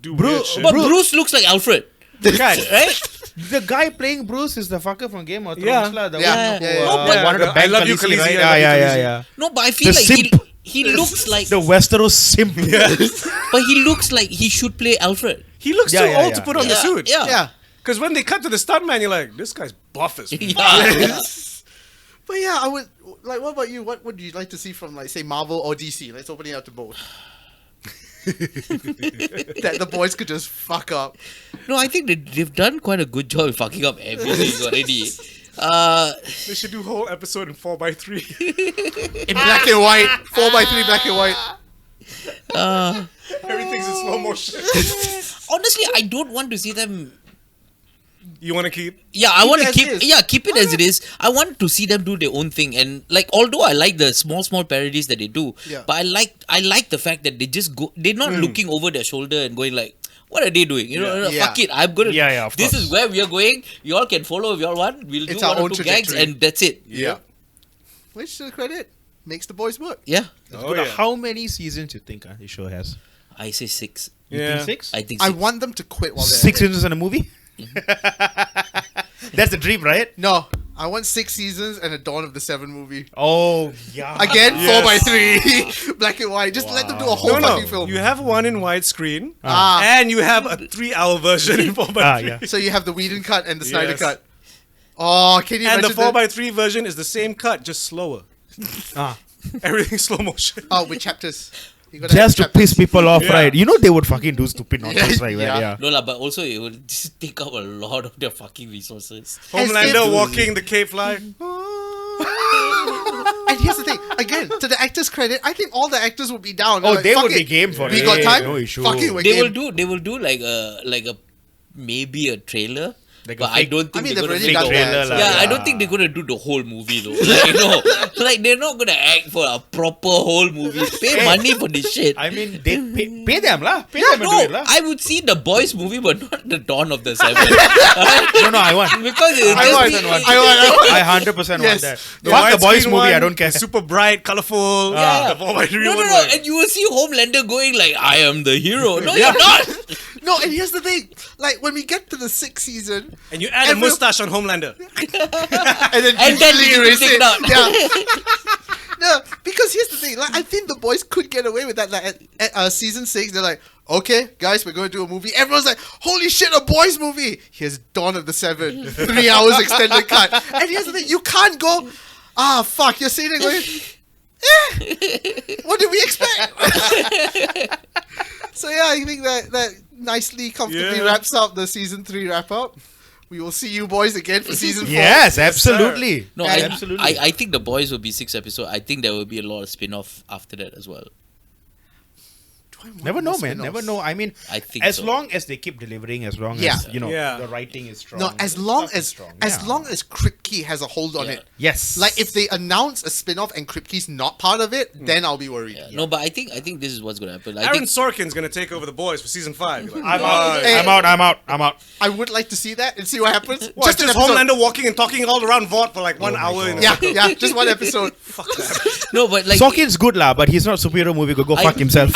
do Bruce- weird shit. But Bruce looks like Alfred, Guys, right? the guy playing Bruce is the fucker from Game of Thrones. Yeah. lah, the Yeah, one who, yeah, yeah. No, but- wanted to I bang love you, Khaleesi, Khaleesi, right? I love you, Yeah, Khaleesi. yeah. No, but I feel The like simp. he looks like, The Westeros simp. but he looks like he should play Alfred. He looks Yeah, too yeah, old to yeah. put on the Yeah, suit. yeah. Yeah. Because when they cut to the stuntman, you're like, this guy's buff as fuck. Yeah. But yeah, I would like. What about you? What would you like to see from like say Marvel or DC? Let's open it up to both. That the boys could just fuck up. No, I think they've done quite a good job of fucking up everything already. They should do whole episode in 4:3. In black and white, 4x3 black and white. Everything's in slow motion. Honestly, I don't want to see them. You want to keep? Yeah, I want to as keep. is. Yeah, keep it as it is. I want to see them do their own thing, and like, although I like the small parodies that they do, Yeah. but I like the fact that they just go. They're not looking over their shoulder and going like, "What are they doing?" You know, Yeah. fuck it. I'm gonna. Yeah, yeah, of This course. is where we are going. You all can follow if you all want. We'll It's do our one or own two gags, trajectory. and that's it. Yeah. Which to the credit makes the boys work. Yeah, Oh, yeah. How many seasons you think this show has? I say 6. You Yeah. think 6? I think I 6. want them to quit while they're 6 ahead. seasons in a movie? That's the dream, right? No, I want 6 seasons and a Dawn of the Seven movie. Oh, yeah. Again, Yes. 4x3, black and white. Just let them do a whole fucking film. You have one in widescreen, Ah. and you have a 3-hour version in 4:3. Yeah. So you have the Whedon cut and the Snyder Yes. cut. Oh, can you And the imagine that? 4x3 version is the same cut, just slower. Ah. Everything slow motion. Oh, with chapters. You gotta Just to have chapters. piss people off, Yeah. right? You know they would fucking do stupid nonsense, right? Yeah. Yeah. No lah, but also it would just take up a lot of their fucking resources. Homelander if- walking the cave fly. And here's the thing, again, to the actors' credit, I think all the actors would be down. Oh, They're they "Fuck would be it. game for We it. got time? No issue. Fucking we're They game. will do like a maybe a trailer. Like a but I fake- don't think I mean, they're they've gonna already make done the that, trailer, so- lah. yeah, I don't think they're gonna do the whole movie though. Like, like they're not gonna act for a proper whole movie. Pay money for this shit. I mean, they pay them, lah. Pay them and do No, it, lah. I would see the boys movie, but not the Dawn of the Seven. No, I want. Because it's I just want, be- I want. I 100% Yes. want that. The Fuck the boys widescreen movie, one I don't care. is super bright, colorful. Yeah. The 4x3 No, one. no, like- and you will see Homelander going like, "I am the hero." No, you're not. No, and here's the thing. Like, when we get to the 6th season, and you add a Every- mustache on Homelander. and then And then digitally you erase take it. it out. Yeah. No, because here's the thing. Like, I think the boys could get away with that. Like, at season 6, they're like, okay, guys, we're going to do a movie. Everyone's like, holy shit, a boys movie. Here's Dawn of the Seven. 3 hours extended cut. And here's the thing. You can't go... fuck, you're sitting there going, what did we expect? So yeah, I think that nicely, comfortably Yeah. wraps up the season 3 wrap up. We will see you boys again for season 4. Yes, absolutely. No, absolutely. I think The Boys will be 6 episodes. I think there will be a lot of spin-off after that as well. Do I want Never more know, man. spin-offs? Never know. I mean, I think as so. long as they keep delivering, as long Yeah. as Yeah. the writing is strong. No, as long stuff is as strong, as yeah. long as Kripke has a hold on Yeah. it. Yes. Like if they announce a spin-off and Kripke's not part of it, then I'll be worried. Yeah. No, but I think this is what's going to happen. I Aaron think Sorkin's gonna take over The Boys for season 5. You're like, I'm out. Hey. I'm out. I would like to see that and see what happens. what, just just an episode. Homelander walking and talking all around Vought for like 1 my hour. In God. a Yeah, just one episode. no, but like Sorkin's good lah, but he's not superhero movie. Go fuck himself.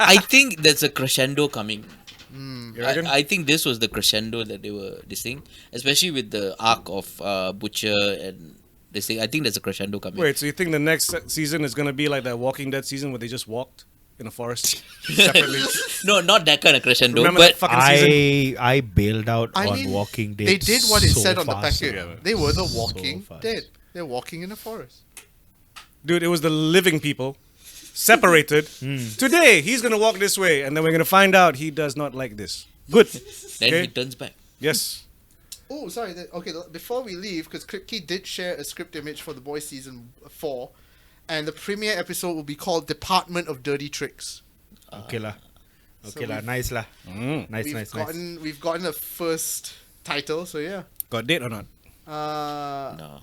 I think there's a crescendo coming. You reckon? I think this was the crescendo that they were this thing, especially with the arc of Butcher and this thing. I think there's a crescendo coming. Wait, so you think the next season is gonna be like that Walking Dead season where they just walked in a forest separately? No, not that kind of crescendo. Remember but that fucking season? I bailed out I on mean, Walking Dead. they did what it so said on the fast. packet. Yeah. They were the Walking fast. Dead. They're walking in a forest. Dude, it was the living people separated. Today he's gonna walk this way, and then we're gonna find out he does not like this. Good. then Okay. he turns back. Yes. Oh, sorry. Okay, before we leave, because Kripke did share a script image for The Boys season 4, and the premiere episode will be called Department of Dirty Tricks. Okay lah. So Okay lah. we've- Nice lah. Nice, We've nice. gotten a first title, so yeah. Got a date or not? No.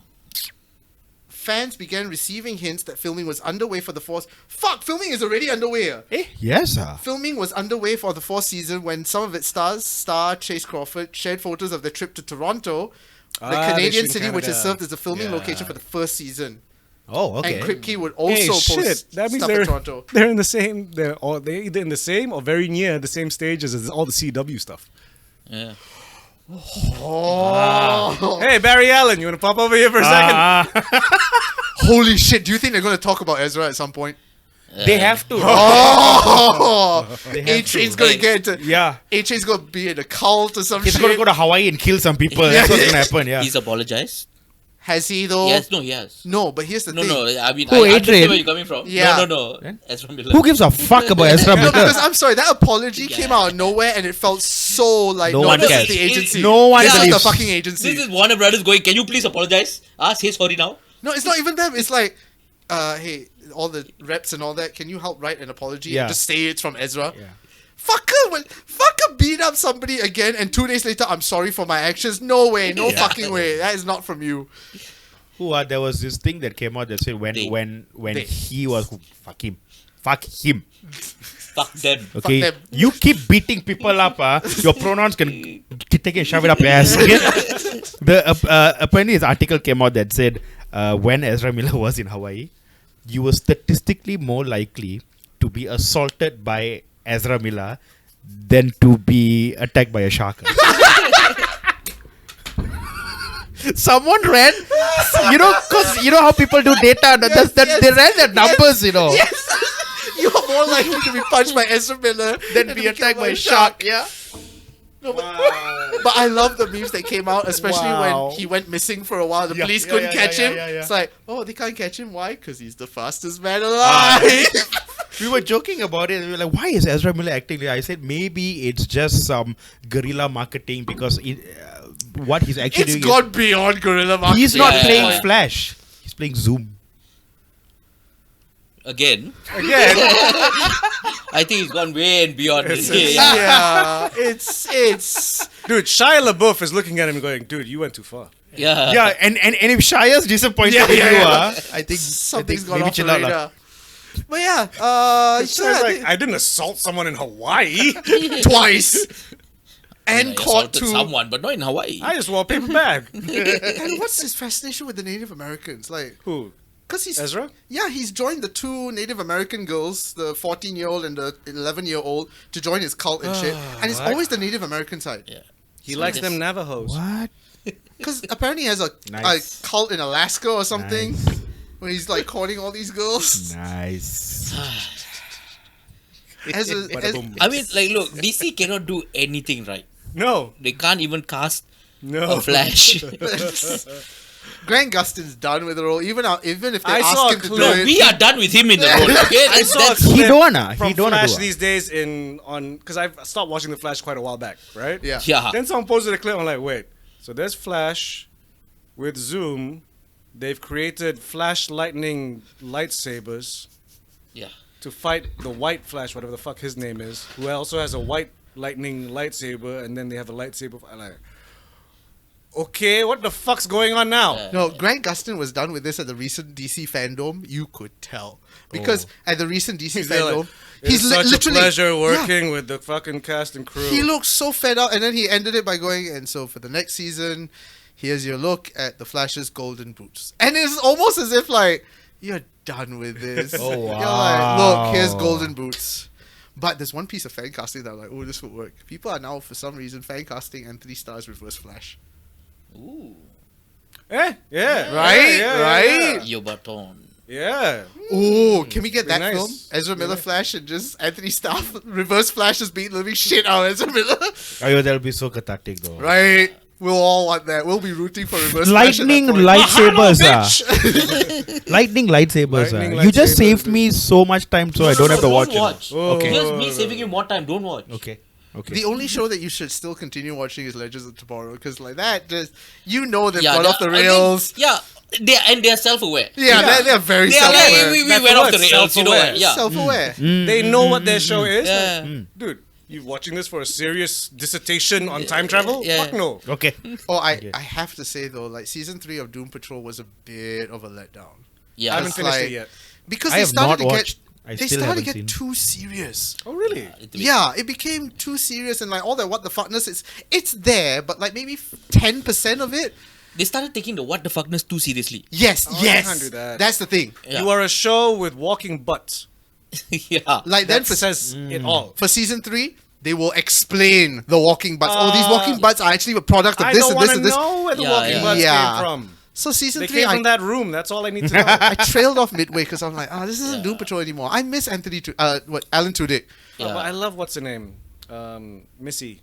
Fans began receiving hints that filming was underway for the fourth. Fuck, filming is already underway. Yes, ah. Filming was underway for the fourth season when some of its stars, star Chase Crawford, shared photos of their trip to Toronto, the Ah, they Canadian shoot city which has Canada. served as the filming Yeah. location for the first season. Oh, okay. And Kripke would Hey, also shit. post That means stuff in Toronto. they're in the same. They're either in the same or very near the same stages as all the CW stuff. Yeah. Oh, Hey, Barry Allen, you want to pop over here for a second? holy shit! Do you think they're going to talk about Ezra at some point? They have to. Oh, They have A Train's going to get into. Yeah. A Train's going to be in a cult or some He's shit. gonna go to Hawaii and kill some people. That's what's gonna happen. Yeah. He's apologized. Has he though? Yes, no, yes. No, but here's the No, thing. no. I mean, Who, I understand Adrian? where you're coming from. Yeah. No. Then? Ezra Miller. Who gives a fuck about Ezra No, Miller? because I'm sorry, that apology came out of nowhere and it felt so like, No no, one this cares. is the agency. No one This is the believes. fucking agency. This is Warner Brothers going, can you please apologize? Say sorry now. No, it's not even them. It's like, hey, all the reps and all that, can you help write an apology Yeah. and just say it's from Ezra? Yeah. Fucker beat up somebody again and 2 days later, I'm sorry for my actions. No way, no fucking way. That is not from you. There was this thing that came out that said when They. he was fuck him. Fuck him. Fuck them. Okay. them. You keep beating people up, your pronouns can take and shove it up your ass. Okay? Apparently this article came out that said when Ezra Miller was in Hawaii, you were statistically more likely to be assaulted by Ezra Miller than to be attacked by a shark. Someone ran, because you know how people do data. They ran their numbers, Yes! You are more likely to be punched by Ezra Miller than than be to attacked killed by a shark. Yeah. No, but I love the memes that came out, especially Wow. when he went missing for a while. The Yeah, police yeah, couldn't yeah, catch yeah, him. yeah, yeah. It's like, oh, they can't catch him. Why? Because he's the fastest man alive. We were joking about it. We were like, why is Ezra Miller acting like? I said maybe it's just some guerrilla marketing because what he's actually It's doing gone beyond guerrilla is marketing. he's not Yeah. playing Flash. He's playing Zoom. Again. Again, I think he's gone way and beyond this. Yeah, it's dude, Shia LaBeouf is looking at him and going, dude, you went too far. Yeah. Yeah, and if Shia's disappointed Yeah, in yeah, you, yeah. I think something's gone maybe off the chill out lah. radar. But yeah, It sounds like I didn't assault someone in Hawaii. twice. And I caught assaulted two. someone, but not in Hawaii. I just wore a paper bag. And what's his fascination with the Native Americans? Like, Who? because he's Ezra? Yeah, he's joined the two Native American girls, the 14-year-old and the 11-year-old, to join his cult and shit. And it's what? always the Native American side. Yeah. He So likes this- them Navajos. What? Because apparently he has a Nice. cult in Alaska or something, Nice. where he's like courting all these girls. Nice. Bada-boom. I mean, like, look, DC cannot do anything right. No. They can't even cast No. a Flash. Grant Gustin's done with the role. Even if they I saw ask a him to do clip. it. We are done with him in the role. Okay, I saw a that's He clip don't wanna. from He don't wanna Flash do it. these days because I've stopped watching the Flash quite a while back, right? Yeah. yeah. Then someone posted a clip. I'm like, wait. So there's Flash with Zoom. They've created Flash lightning lightsabers Yeah. to fight the White Flash, whatever the fuck his name is, who also has a white lightning lightsaber, and then they have a lightsaber. I'm like, okay, what the fuck's going on now? Yeah. No, Grant Gustin was done with this at the recent DC fandom. You could tell because at the recent DC He's there like, fandom, it's such literally a pleasure Yeah. working with the fucking cast and crew. He looked so fed up, and then he ended it by going, and so for the next season, here's your look at the Flash's golden boots. And it's almost as if like, you're done with this. Oh, You're wow. like, look, here's golden boots. But there's one piece of fan casting that I'm like, oh, this would work. People are now, for some reason, fan casting Anthony Starr's Reverse Flash. Ooh. Yeah. Right? Yeah, Right? Your baton. Yeah. Oh, can we get Be that nice. film? Ezra Miller Flash and just Anthony Starr Reverse Flash just beat the living shit out of Ezra Miller. Oh, that'll be so cathartic though. Right? We'll all want that. We'll be rooting for Reverse Flash. at that Lightning point. lightsabers, bitch! lightning lightsabers. Lightning You just lightsabers. saved me so much time, so I don't have to watch it. Oh. Okay. Here's me saving you more time. Don't watch. Okay. Okay. The only show that you should still continue watching is Legends of Tomorrow, because like that, just they've gone they're- off the I think- rails. yeah, they're self-aware. Yeah, they're very They are like, self-aware. we That's went the off the word, rails. You know what? self-aware. Yeah. Self-aware. They know what their show is. Yeah. Like, dude, you watching this for a serious dissertation on time travel? Yeah. Fuck no. Okay. Oh, I have to say though, like season 3 of Doom Patrol was a bit of a letdown. Yeah. I haven't It's finished like- it yet. Because I they have started not to watched. get I they still started to haven't get seen. too serious. Oh, really? Yeah, it became too serious, and like all that what the fuckness, it's there, but like maybe 10% of it. They started taking the what the fuckness too seriously. Yes, Oh, I yes, can't do that. that's the thing. Yeah. You are a show with walking butts. yeah. Like then That for says it all. for season 3, they will explain the walking butts. These walking butts are actually a product of I this don't and want this to and this. know where the Yeah, walking yeah. butts Yeah. came from. So season They 3, came I, from that room. That's all I need to know. I trailed off midway because I'm like, this isn't Doom Patrol anymore. I miss Alan Tudyk. Oh, Yeah. but I love what's her name, Missy.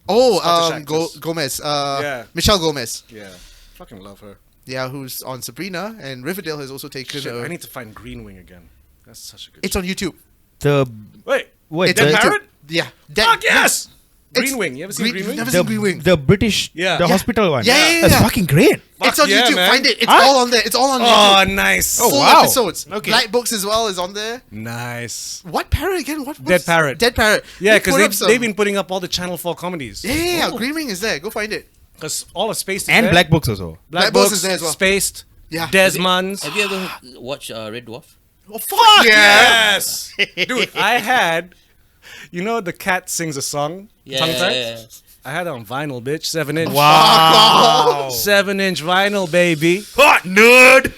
Oh, Scottish actress. Gomez. Yeah. Michelle Gomez. Yeah, fucking love her. Yeah, who's on Sabrina, and Riverdale has also taken. Shit, I need to find Green Wing again. That's such a good. It's on YouTube. The Wait, wait. It's Dead on The, YouTube. Parrot? Yeah. fuck yes. It's Green Wing. You ever seen Green you've Wing? never seen Green Wing. the British. Yeah. The Yeah. hospital one. Yeah. That's fucking great. It's on yeah, YouTube. man. Find it. It's Huh? all on there. It's all on Oh, YouTube. nice. Oh, Full wow. episodes. Okay. Black Books as well is on there. Nice. What parrot again? What? Dead what's- Parrot. Dead Parrot. Yeah, They because put up some- they've been putting up all the Channel 4 comedies. Yeah. Green Wing is there. Go find it. Because all of Spaced is And there. Black Books also. Black Black Books Books is there as well. Spaced. Yeah. Desmond's. Have you ever watched Red Dwarf? Oh fuck Yes. Dude, I had, you know, the cat sings a song. Yeah. Tongue tied? yeah. I had it on vinyl, bitch. 7-inch. Wow. 7-inch vinyl, baby. Hot nerd.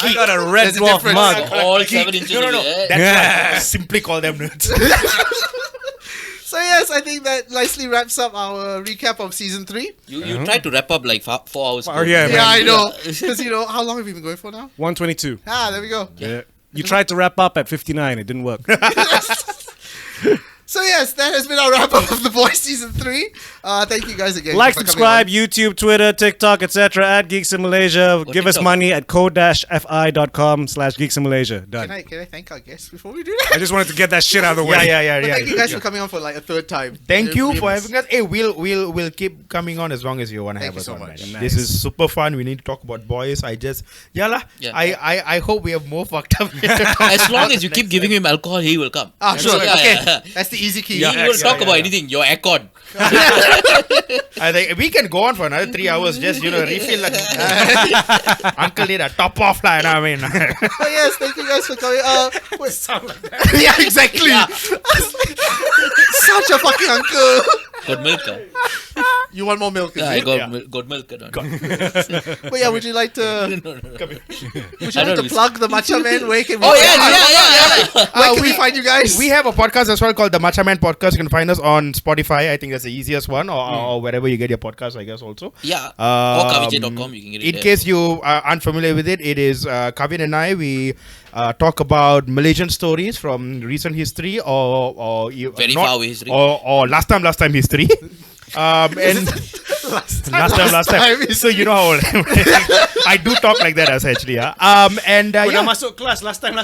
I got a Red There's a Dwarf difference. mug. All 7 inches. No. of it, That's Yeah. why I simply call them nerds. So yes, I think that nicely wraps up our recap of season 3. You tried to wrap up like 4 hours. Oh, ago. yeah, man. Yeah, I know. Because how long have we been going for now? 122. There we go. Yeah. You tried to wrap up at 59. It didn't work. So yes, that has been our wrap up of The Boys season 3. Thank you guys again. Like, for coming subscribe, on. YouTube, Twitter, TikTok, etc. at Geeks in Malaysia. Give us TikTok. money at code-fi.com/Geeks in Malaysia. Done. Can I thank our guests before we do that? I just wanted to get that shit out of the way. yeah. But thank you guys for coming on for like a third time. Thank you Really for nice. having us. Hey, we'll keep coming on as long as you want to Thank have you us so on. much. Man. Nice. This is super fun. We need to talk about boys. Yeah. I hope we have more fucked up. As long as you keep giving him alcohol, he will come. Sure. Yeah, Okay. yeah. That's the easy key. He will talk about anything. Your aircon. I think we can go on for another 3 hours. Just refill. Like, Uncle need a top off line. I mean, But yes, thank you guys for coming. Yeah, exactly. Such a fucking uncle. Got milk. You want more milk? Is Yeah, I it? got milk. But yeah, would you like to? No. Would you I like don't to know. plug the Matcha Man? Where can we? Oh yeah. Where can we find you guys? we have a podcast as well called the Matcha Man Podcast. You can find us on Spotify. I think that's the easiest one, or wherever you get your podcast. I guess also. Yeah. Um, Or kavijay.com. You can get it In there. case you are unfamiliar with it, it is Kavin and I. We talk about Malaysian stories from recent history or Very far away history. or last time history. And Last time. So you know how old I am. I do talk like that essentially. Yeah. Udah masuk kelas last time.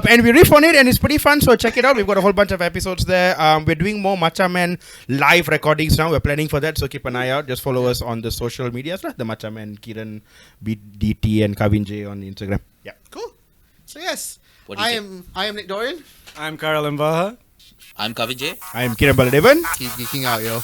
And we riff on it and it's pretty fun, so check it out. We've got a whole bunch of episodes there. We're doing more Matcha Man live recordings now. We're planning for that, so keep an eye out. Just follow us on the social medias, the Matcha Man, Kiran, BDT and Kavin J on Instagram. Yeah. Cool. So yes, What do you I am Nick Dorian. I'm Karel Mbaha. I'm Kavin J. I am Kiran Baladevan. Keep geeking out, yo.